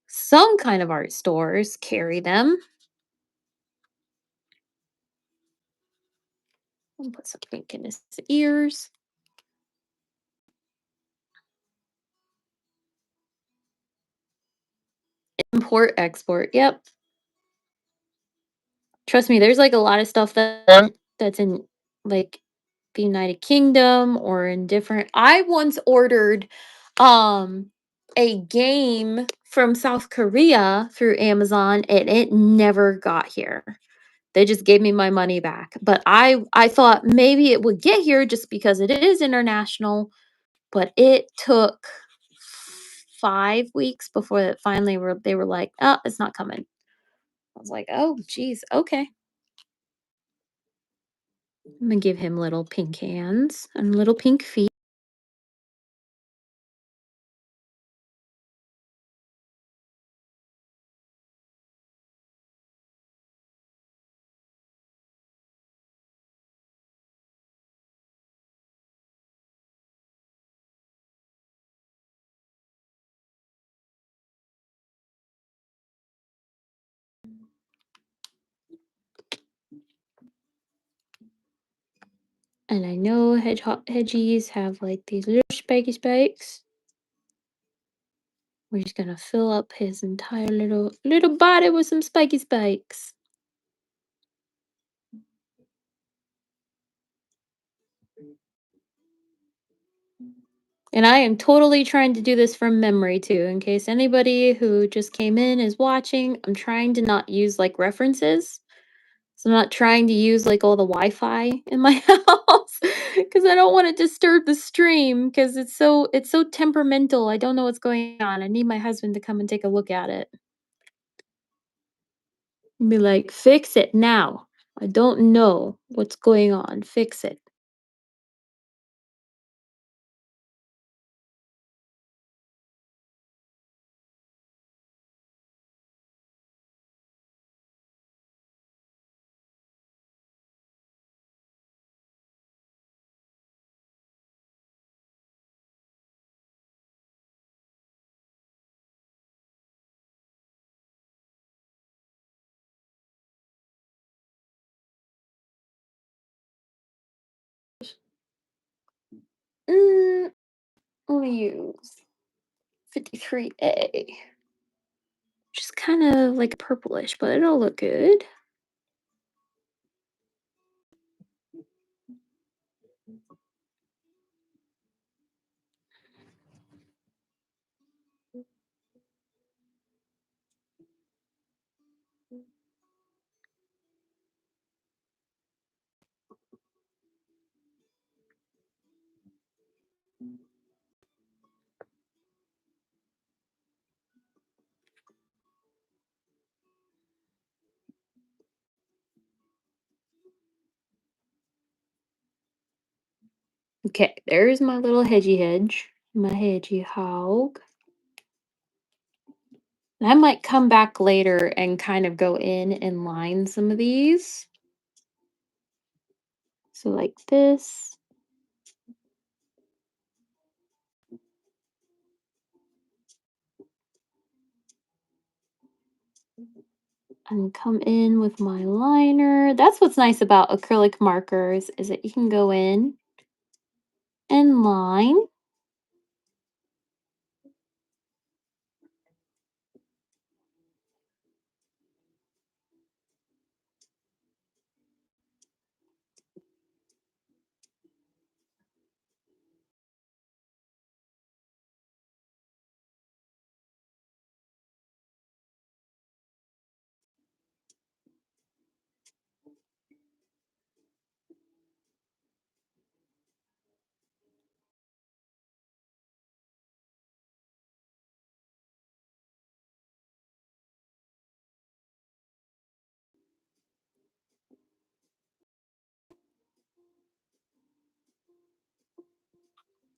some kind of art stores carry them. I'll put some pink in his ears. Import, export. Yep. Trust me, there's like a lot of stuff that's in like the United Kingdom or in different. I once ordered um a game from South Korea through Amazon and it never got here. They just gave me my money back. But I thought maybe it would get here just because it is international, but it took 5 weeks before it finally they were like, "Oh, it's not coming." I was like, "Oh, geez, okay." I'm gonna give him little pink hands and little pink feet. And I know hedgies have like these little spiky spikes. We're just gonna fill up his entire little body with some spiky spikes. And I am totally trying to do this from memory too, in case anybody who just came in is watching. I'm trying to not use like references. So I'm not trying to use like all the Wi-Fi in my house because I don't want to disturb the stream because it's so temperamental. I don't know what's going on. I need my husband to come and take a look at it. And be like, fix it now. I don't know what's going on. Fix it. Mm, let me use 53A. Just kind of like purplish, but it'll look good. Okay, there's my little hedge, my hedgy hog. And I might come back later and kind of go in and line some of these. So like this. And come in with my liner. That's what's nice about acrylic markers is that you can go in and line.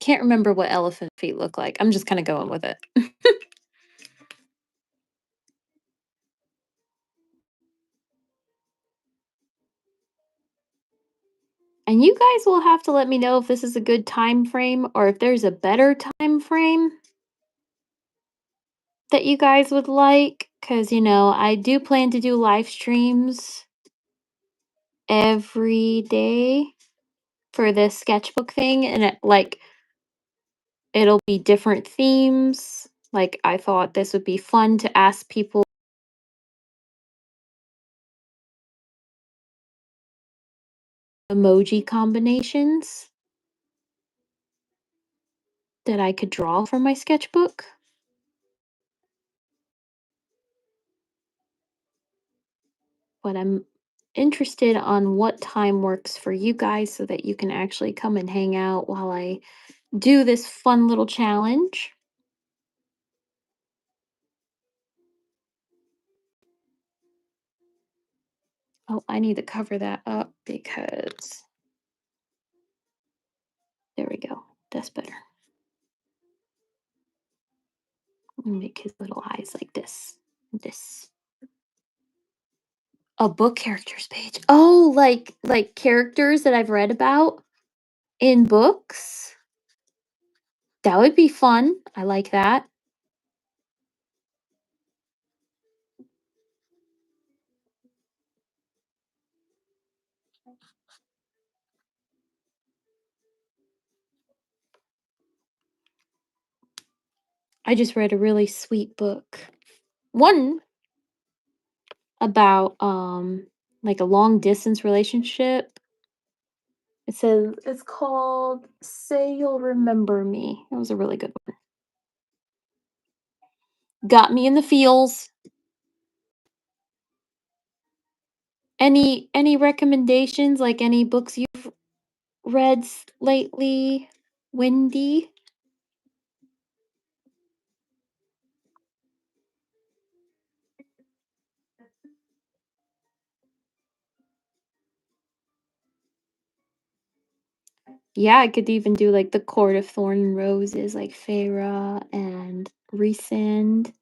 Can't remember what elephant feet look like. I'm just kind of going with it. And you guys will have to let me know if this is a good time frame or if there's a better time frame that you guys would like. Because, I do plan to do live streams every day for this sketchbook thing. And it'll be different themes. Like, I thought this would be fun to ask people emoji combinations that I could draw for my sketchbook. But I'm interested on what time works for you guys so that you can actually come and hang out while I do this fun little challenge. Oh, I need to cover that up because there we go. That's better. Make his little eyes like this. This. A book characters page. Oh, like characters that I've read about in books. That would be fun. I like that. I just read a really sweet book. One about like a long distance relationship. It says it's called Say You'll Remember Me. That was a really good one. Got me in the feels. Any recommendations, like any books you've read lately? Wendy? Yeah, I could even do like the Court of Thorn and Roses, like Feyre and Resend.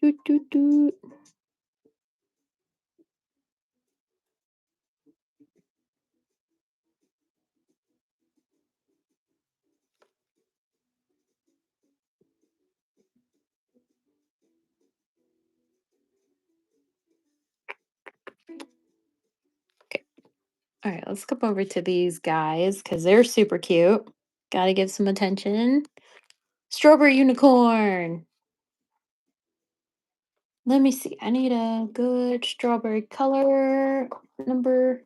Doot, doot, doot. Okay. All right, let's come over to these guys because they're super cute. Gotta give some attention. Strawberry unicorn. Let me see. I need a good strawberry color. Number,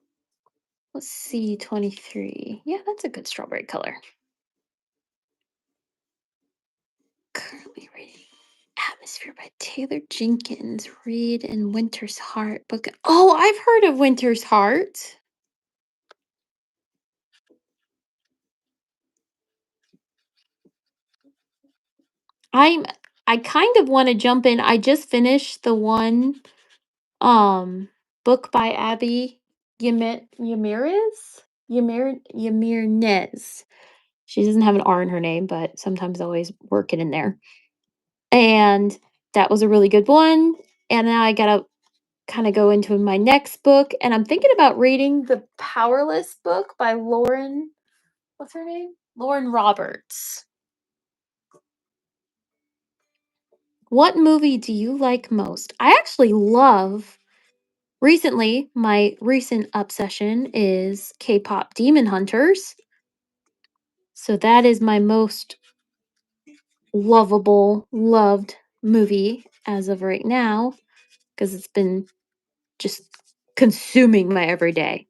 let's see, 23. Yeah, that's a good strawberry color. Currently reading Atmosphere by Taylor Jenkins. Read in Winter's Heart book. Oh, I've heard of Winter's Heart. I'm I kind of want to jump in. I just finished the one book by Abby Yamirez? Yamirnez. She doesn't have an R in her name, but sometimes I always work it in there. And that was a really good one. And now I gotta kind of go into my next book. And I'm thinking about reading the Powerless book by Lauren. What's her name? Lauren Roberts. What movie do you like most? I actually love recently, my recent obsession is K-pop Demon Hunters. So that is my most loved movie as of right now because it's been just consuming my everyday.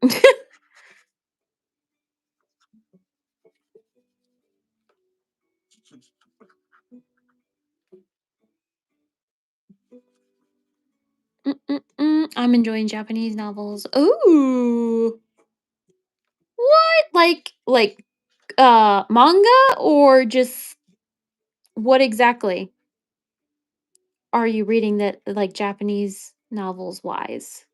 I'm enjoying Japanese novels. Ooh. What? Like manga or just what exactly are you reading that like Japanese novels wise?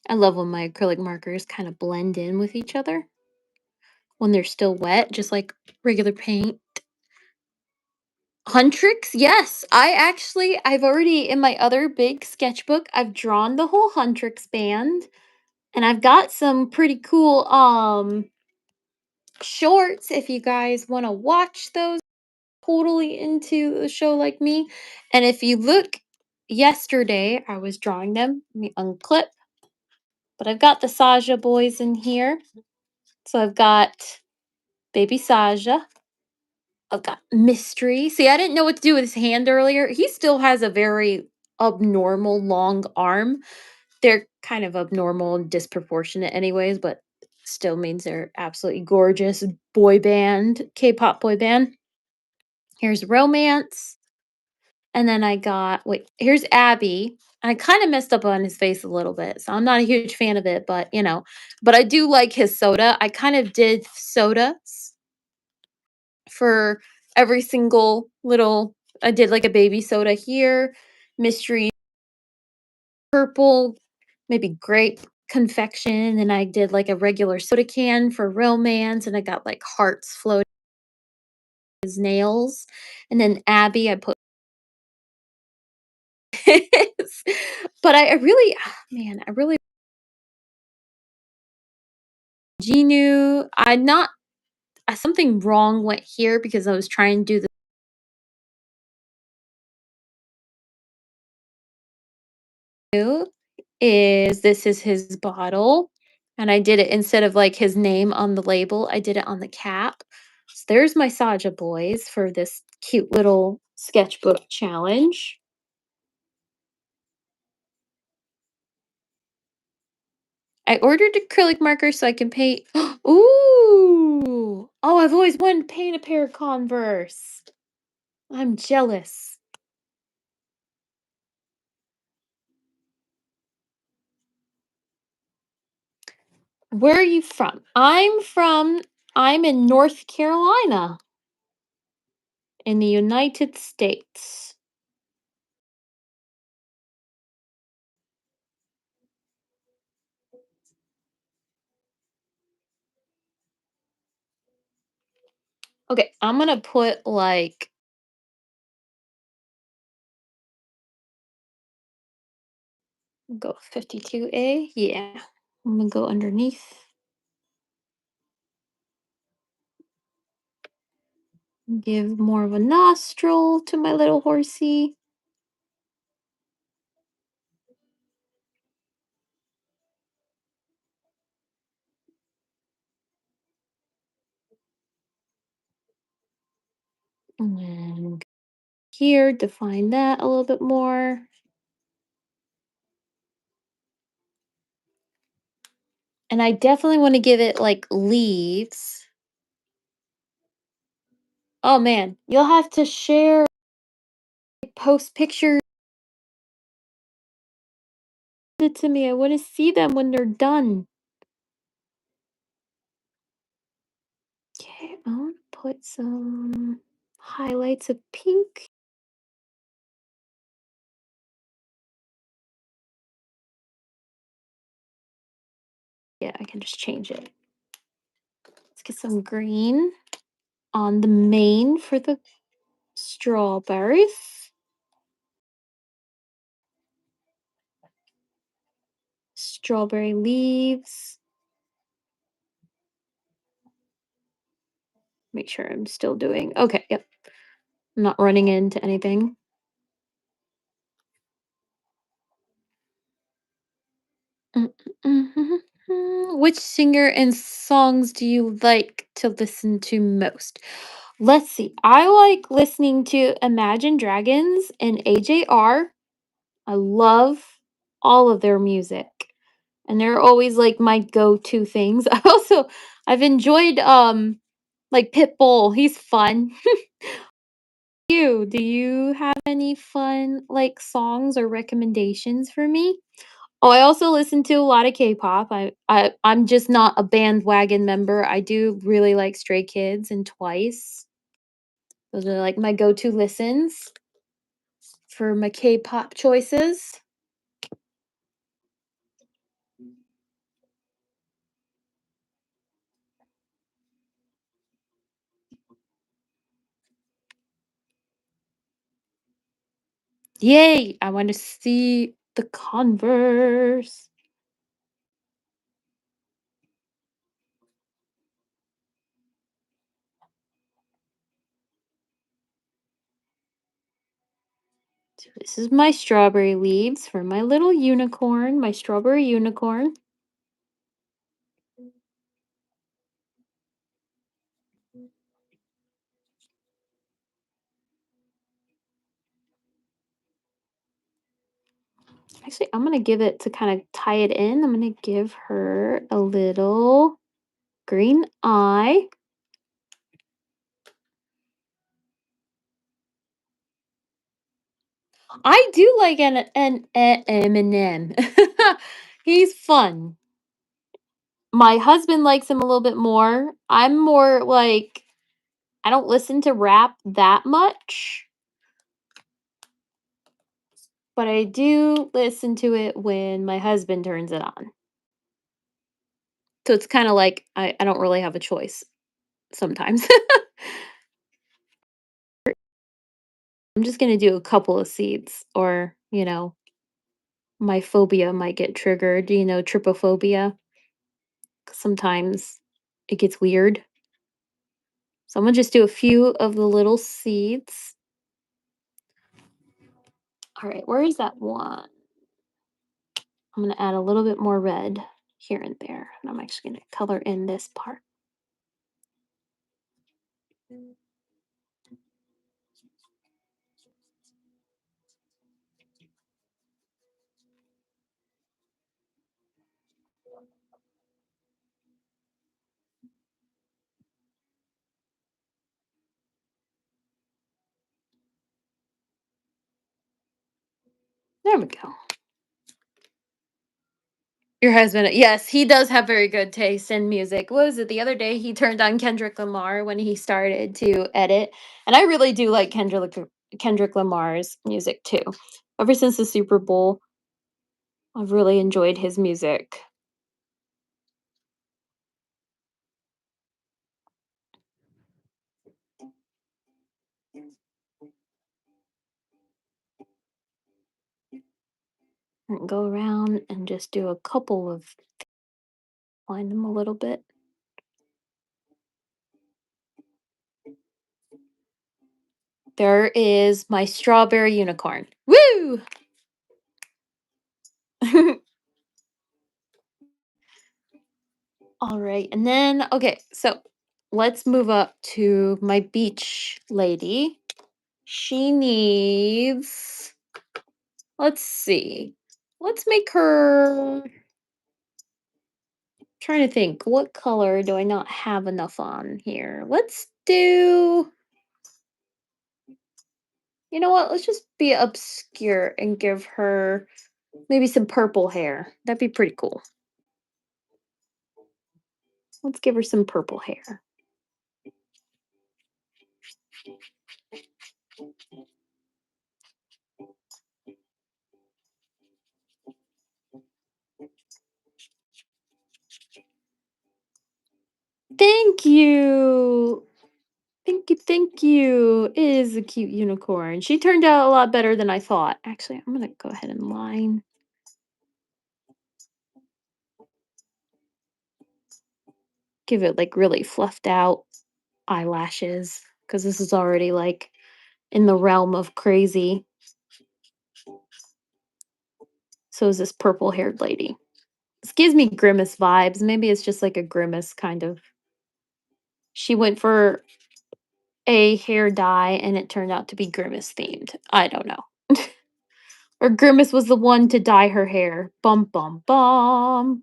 I love when my acrylic markers kind of blend in with each other when they're still wet, just like regular paint. Huntrix, yes. I've already in my other big sketchbook, I've drawn the whole Huntrix band and I've got some pretty cool shorts if you guys want to watch those. Totally into a show like me. And if you look yesterday, I was drawing them. Let me unclip. But I've got the Saja boys in here. So I've got baby Saja. I've got Mystery. See, I didn't know what to do with his hand earlier. He still has a very abnormal long arm. They're kind of abnormal and disproportionate, anyways, but still means they're absolutely gorgeous boy band, K pop boy band. Here's Romance. And then I got, wait, here's Abby. I kind of messed up on his face a little bit. So I'm not a huge fan of it, but but I do like his soda. I kind of did sodas for every single little I did like a baby soda here, mystery purple, maybe grape confection, and I did like a regular soda can for romance, and I got like hearts floating. his nails, and then Abby, I put but I really man, I really Genu, I not something wrong went here because I was trying to do the is this is his bottle, and I did it instead of, like, his name on the label, I did it on the cap. So there's my Saja boys for this cute little sketchbook challenge. I ordered acrylic markers so I can paint Ooh! Oh, I've always wanted to paint a pair of Converse. I'm jealous. Where are you from? I'm in North Carolina in the United States. Okay, I'm gonna put like go 52A. Yeah. I'm gonna go underneath. Give more of a nostril to my little horsey. And then here, define that a little bit more. And I definitely want to give it like leaves. Oh man, you'll have to share, post pictures it to me. I want to see them when they're done. Okay, I want to put some highlights of pink. Yeah, I can just change it. Let's get some green on the mane for the strawberries. Strawberry leaves. Make sure I'm still doing okay. Yep. I'm not running into anything. Mm, Which singer and songs do you like to listen to most? Let's see. I like listening to Imagine Dragons and AJR. I love all of their music. And they're always like my go-to things. I've enjoyed like Pitbull. He's fun. Do you have any fun like songs or recommendations for me? Oh, I also listen to a lot of K-pop. I'm just not a bandwagon member. I do really like Stray Kids and Twice. Those are like my go-to listens for my K-pop choices. Yay! I want to see the Converse. So this is my strawberry leaves for my little unicorn, my strawberry unicorn. Actually, I'm gonna give it to kind of tie it in. I'm gonna give her a little green eye. I do like an Eminem. He's fun. My husband likes him a little bit more. I'm more like I don't listen to rap that much, but I do listen to it when my husband turns it on. So it's kind of like I don't really have a choice sometimes. I'm just gonna do a couple of seeds or, my phobia might get triggered, trypophobia. 'Cause sometimes it gets weird. So I'm gonna just do a few of the little seeds. All right, where is that one? I'm gonna add a little bit more red here and there. And I'm actually gonna color in this part. There we go. Your husband, yes, he does have very good taste in music. What was it the other day? He turned on Kendrick Lamar when he started to edit, and I really do like Kendrick Lamar's music too. Ever since the Super Bowl, I've really enjoyed his music. And go around and just do a couple of line them a little bit. There is my strawberry unicorn. Woo! All right, and then okay, so let's move up to my beach lady. She needs, let's see. Let's make her, trying to think, what color do I not have enough on here? Let's do, you know what? Let's just be obscure and give her maybe some purple hair. That'd be pretty cool. Let's give her some purple hair. Thank you. Thank you, thank you. It is a cute unicorn. She turned out a lot better than I thought. Actually, I'm gonna go ahead and line. Give it like really fluffed out eyelashes because this is already like in the realm of crazy. So is this purple haired lady. This gives me grimace vibes. Maybe it's just like a grimace kind of. She went for a hair dye and it turned out to be grimace themed. I don't know. Or Grimace was the one to dye her hair. Bum bum bum.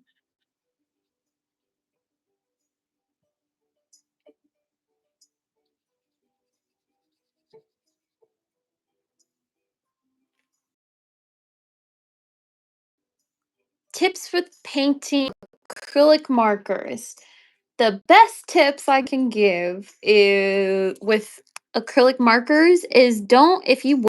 Tips with painting acrylic markers. The best tips I can give is with acrylic markers is don't if you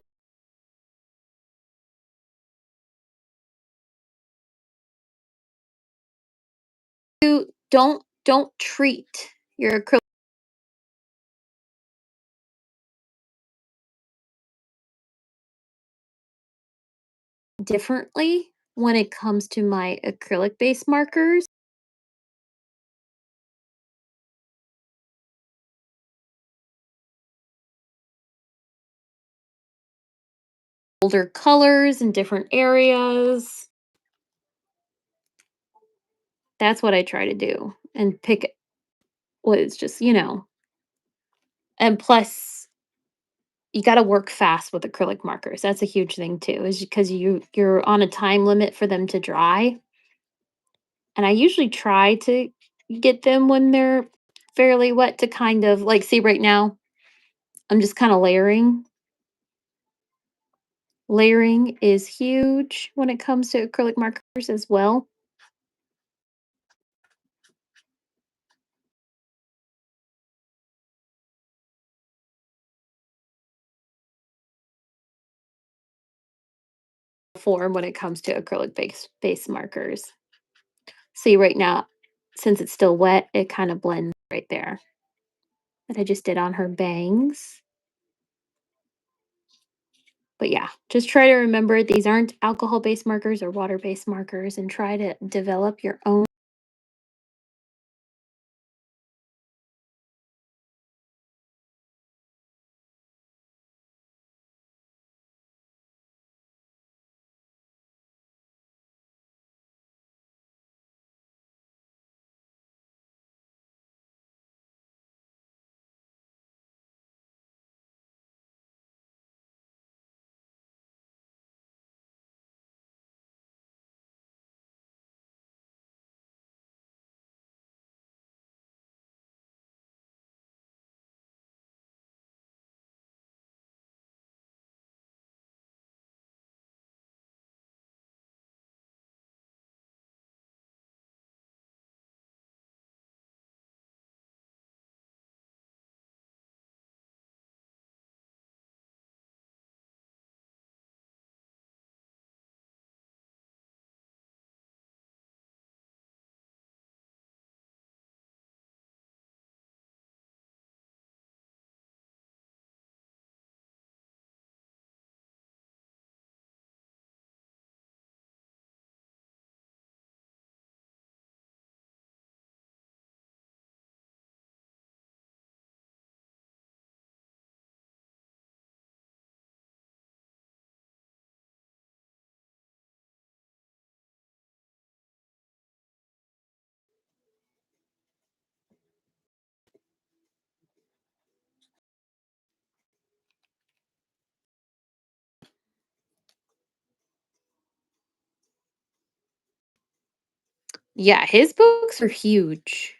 don't treat your acrylic differently when it comes to my acrylic based markers. Older colors in different areas. That's what I try to do and pick what is just, and plus you got to work fast with acrylic markers. That's a huge thing too, is because you're on a time limit for them to dry. And I usually try to get them when they're fairly wet to kind of like see right now, I'm just kind of layering. Layering is huge when it comes to acrylic markers as well. Form when it comes to acrylic base markers. See right now, since it's still wet, it kind of blends right there. That I just did on her bangs. But yeah, just try to remember these aren't alcohol-based markers or water-based markers and try to develop your own. Yeah, his books are huge.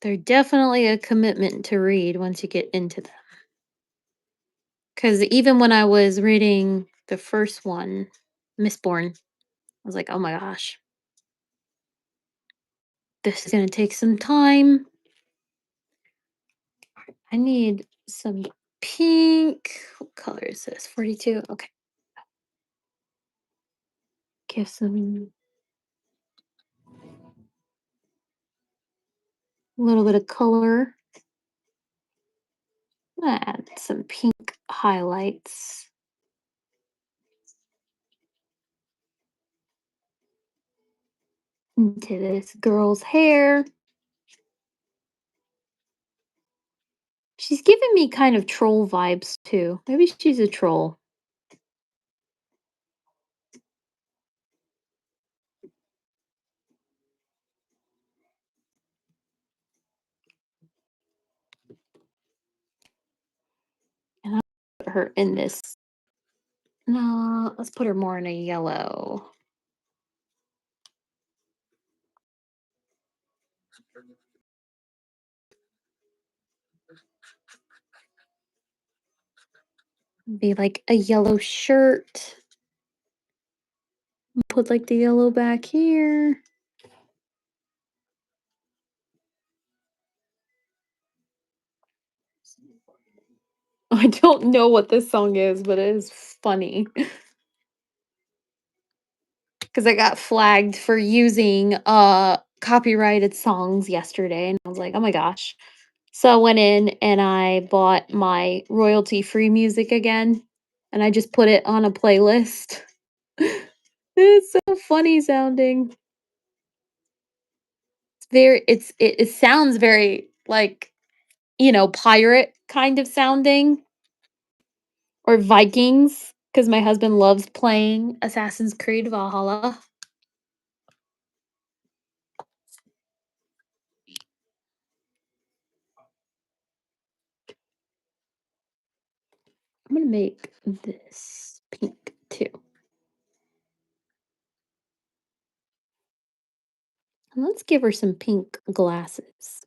They're definitely a commitment to read once you get into them. Because even when I was reading the first one, Mistborn, I was like, "Oh my gosh, this is gonna take some time. I need some pink." What color is this? 42? Okay. Give some a little bit of color. Add some pink highlights into this girl's hair. She's giving me kind of troll vibes too. Maybe she's a troll. And I'll put her in this. No, let's put her more in a yellow. Be like a yellow shirt. Put like the yellow back here. I don't know what this song is, but it is funny because I got flagged for using copyrighted songs yesterday, and I was like, "Oh my gosh." So I went in and I bought my royalty free music again, and I just put it on a playlist. It's so funny sounding. It sounds very like, pirate kind of sounding or Vikings because my husband loves playing Assassin's Creed Valhalla. I'm gonna make this pink too. And let's give her some pink glasses.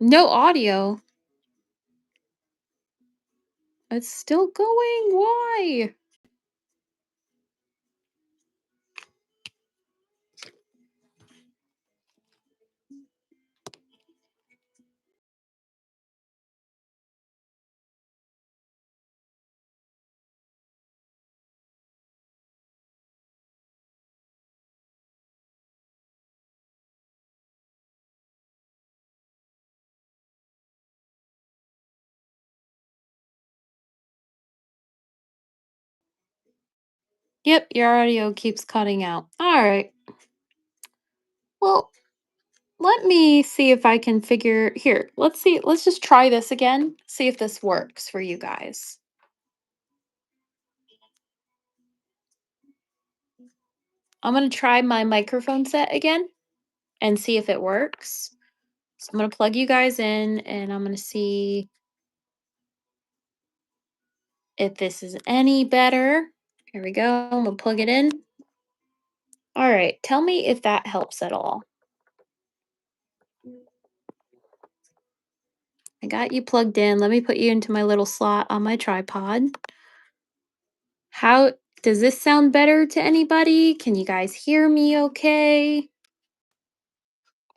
No audio. It's still going. Why? Yep, your audio keeps cutting out. All right. Well, let me see if I can figure here. Let's see. Let's just try this again. See if this works for you guys. I'm going to try my microphone set again and see if it works. So I'm going to plug you guys in and I'm going to see if this is any better. Here we go. I'm going to plug it in. All right. Tell me if that helps at all. I got you plugged in. Let me put you into my little slot on my tripod. How does this sound better to anybody? Can you guys hear me okay?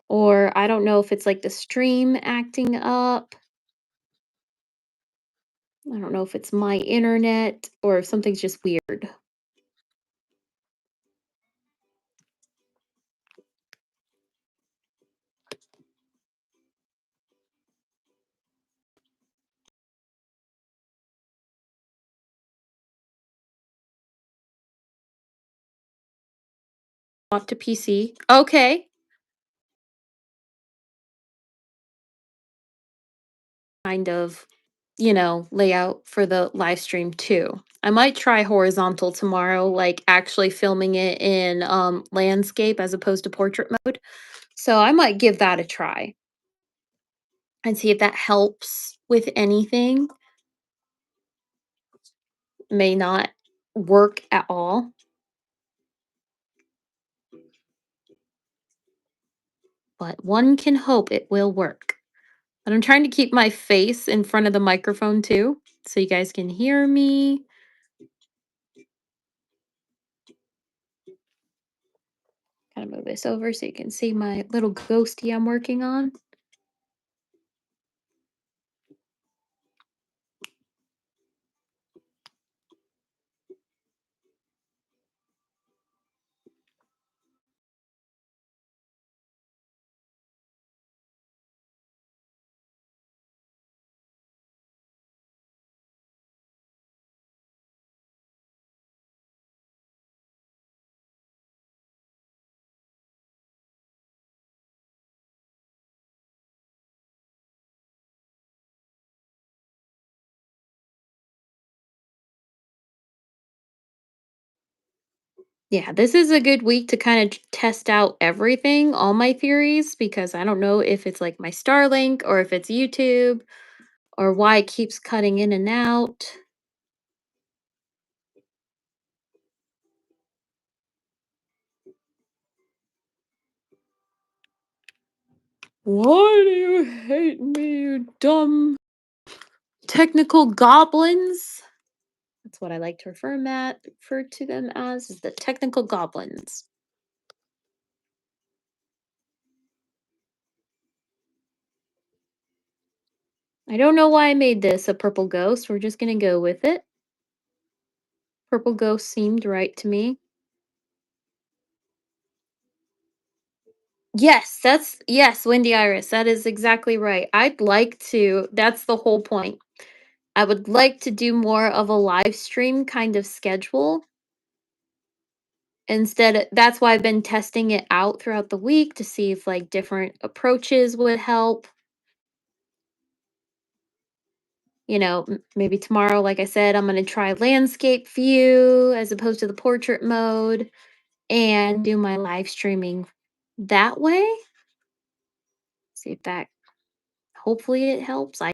Or I don't know if it's like the stream acting up. I don't know if it's my internet or if something's just weird. Off to PC. Okay. Kind of, layout for the live stream too. I might try horizontal tomorrow, like actually filming it in landscape as opposed to portrait mode. So I might give that a try and see if that helps with anything. May not work at all, but one can hope it will work. But I'm trying to keep my face in front of the microphone too, so you guys can hear me. Kind of move this over so you can see my little ghosty I'm working on. Yeah, this is a good week to kind of test out everything, all my theories, because I don't know if it's like my Starlink or if it's YouTube or why it keeps cutting in and out. Why do you hate me, you dumb technical goblins? That's what I like to refer to them as, is the technical goblins. I don't know why I made this a purple ghost. We're just gonna go with it. Purple ghost seemed right to me. Yes, Windy Iris. That is exactly right. That's the whole point. I would like to do more of a live stream kind of schedule. That's why I've been testing it out throughout the week to see if like different approaches would help. Maybe tomorrow, like I said, I'm going to try landscape view as opposed to the portrait mode and do my live streaming that way. See if that hopefully it helps. I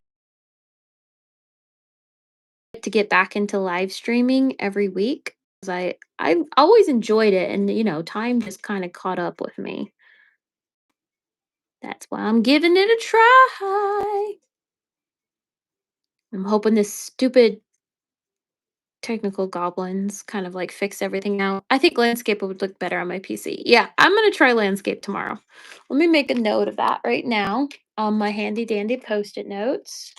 like to get back into live streaming every week because I've always enjoyed it and time just kind of caught up with me. That's why I'm giving it a try. I'm hoping this stupid technical goblins kind of like fix everything out. I think landscape would look better on my PC. Yeah, I'm gonna try landscape tomorrow. Let me make a note of that right now on my handy dandy post-it notes.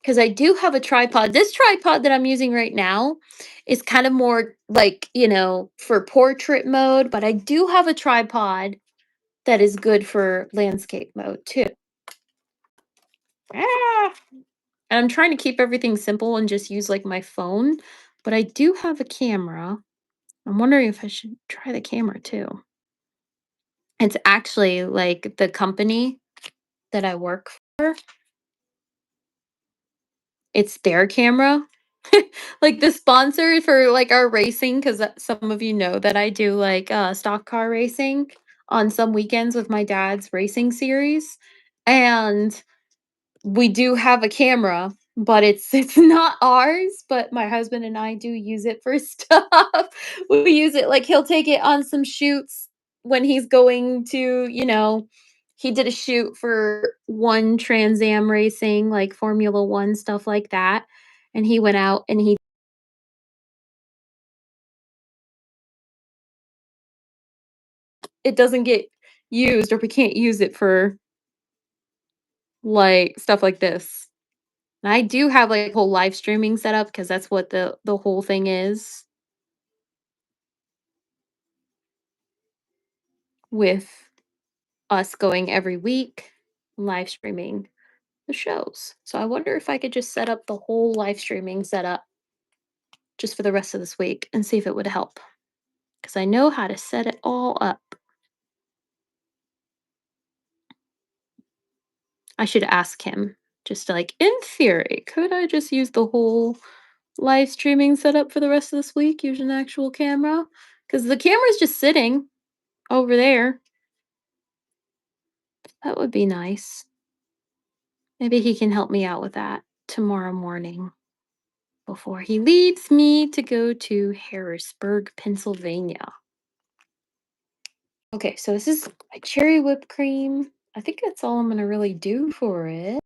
Because I do have a tripod. This tripod that I'm using right now is kind of more like, for portrait mode, but I do have a tripod that is good for landscape mode too. Ah! And I'm trying to keep everything simple and just use like my phone, but I do have a camera. I'm wondering if I should try the camera too. It's actually like the company that I work for, it's their camera. Like the sponsor for like our racing, because some of you know that I do like stock car racing on some weekends with my dad's racing series. And we do have a camera, but it's not ours, but my husband and I do use it for stuff. We use it like he'll take it on some shoots when he's going to, he did a shoot for one Trans Am racing, like Formula 1 stuff like that. And he went out and it doesn't get used or we can't use it for like stuff like this. And I do have like whole live streaming set up because that's what the whole thing is with us going every week live streaming the shows. So I wonder if I could just set up the whole live streaming setup just for the rest of this week and see if it would help. Because I know how to set it all up. I should ask him just like, in theory, could I just use the whole live streaming setup for the rest of this week using an actual camera? Because the camera's just sitting over there. That would be nice. Maybe he can help me out with that tomorrow morning before he leaves me to go to Harrisburg, Pennsylvania. Okay, so this is my cherry whipped cream. I think that's all I'm going to really do for it.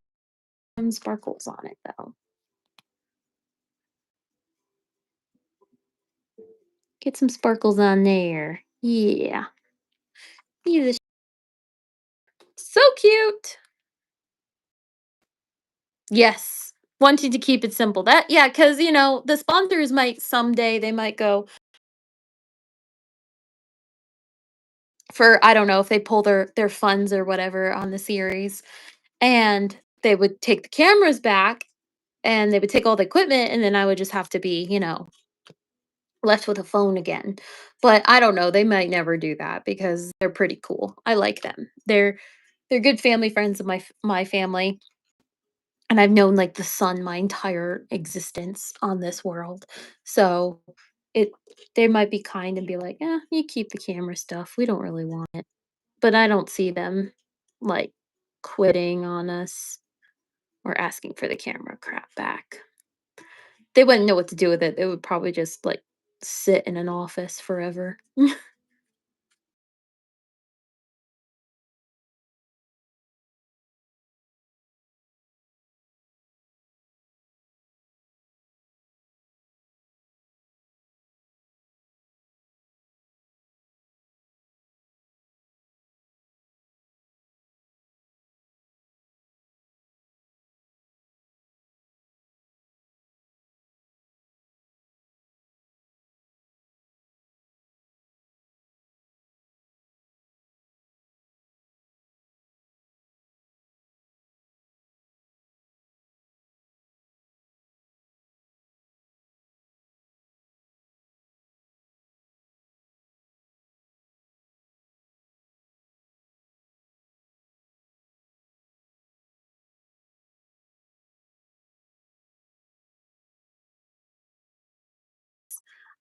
Some sparkles on it, though. Get some sparkles on there. Yeah. See this? So cute. Yes. Wanting to keep it simple. Yeah, because, the sponsors might someday, they might go for, I don't know, if they pull their funds or whatever on the series, and they would take the cameras back and they would take all the equipment, and then I would just have to be, left with a phone again. But I don't know, they might never do that because they're pretty cool. I like them. They're good family friends of my family, and I've known like the sun my entire existence on this world. So it they might be kind and be like, "Yeah, you keep the camera stuff. We don't really want it." But I don't see them like quitting on us or asking for the camera crap back. They wouldn't know what to do with it. It would probably just like sit in an office forever.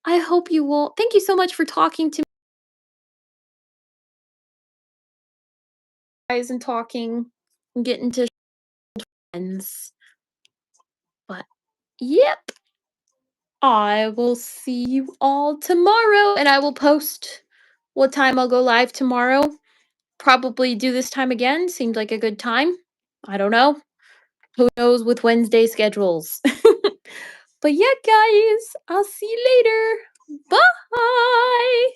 I hope you will. Thank you so much for talking to me guys and talking and getting to friends. But yep, I will see you all tomorrow and I will post what time I'll go live tomorrow. Probably do this time again. Seemed like a good time. I don't know. Who knows with Wednesday schedules? But yeah, guys, I'll see you later. Bye.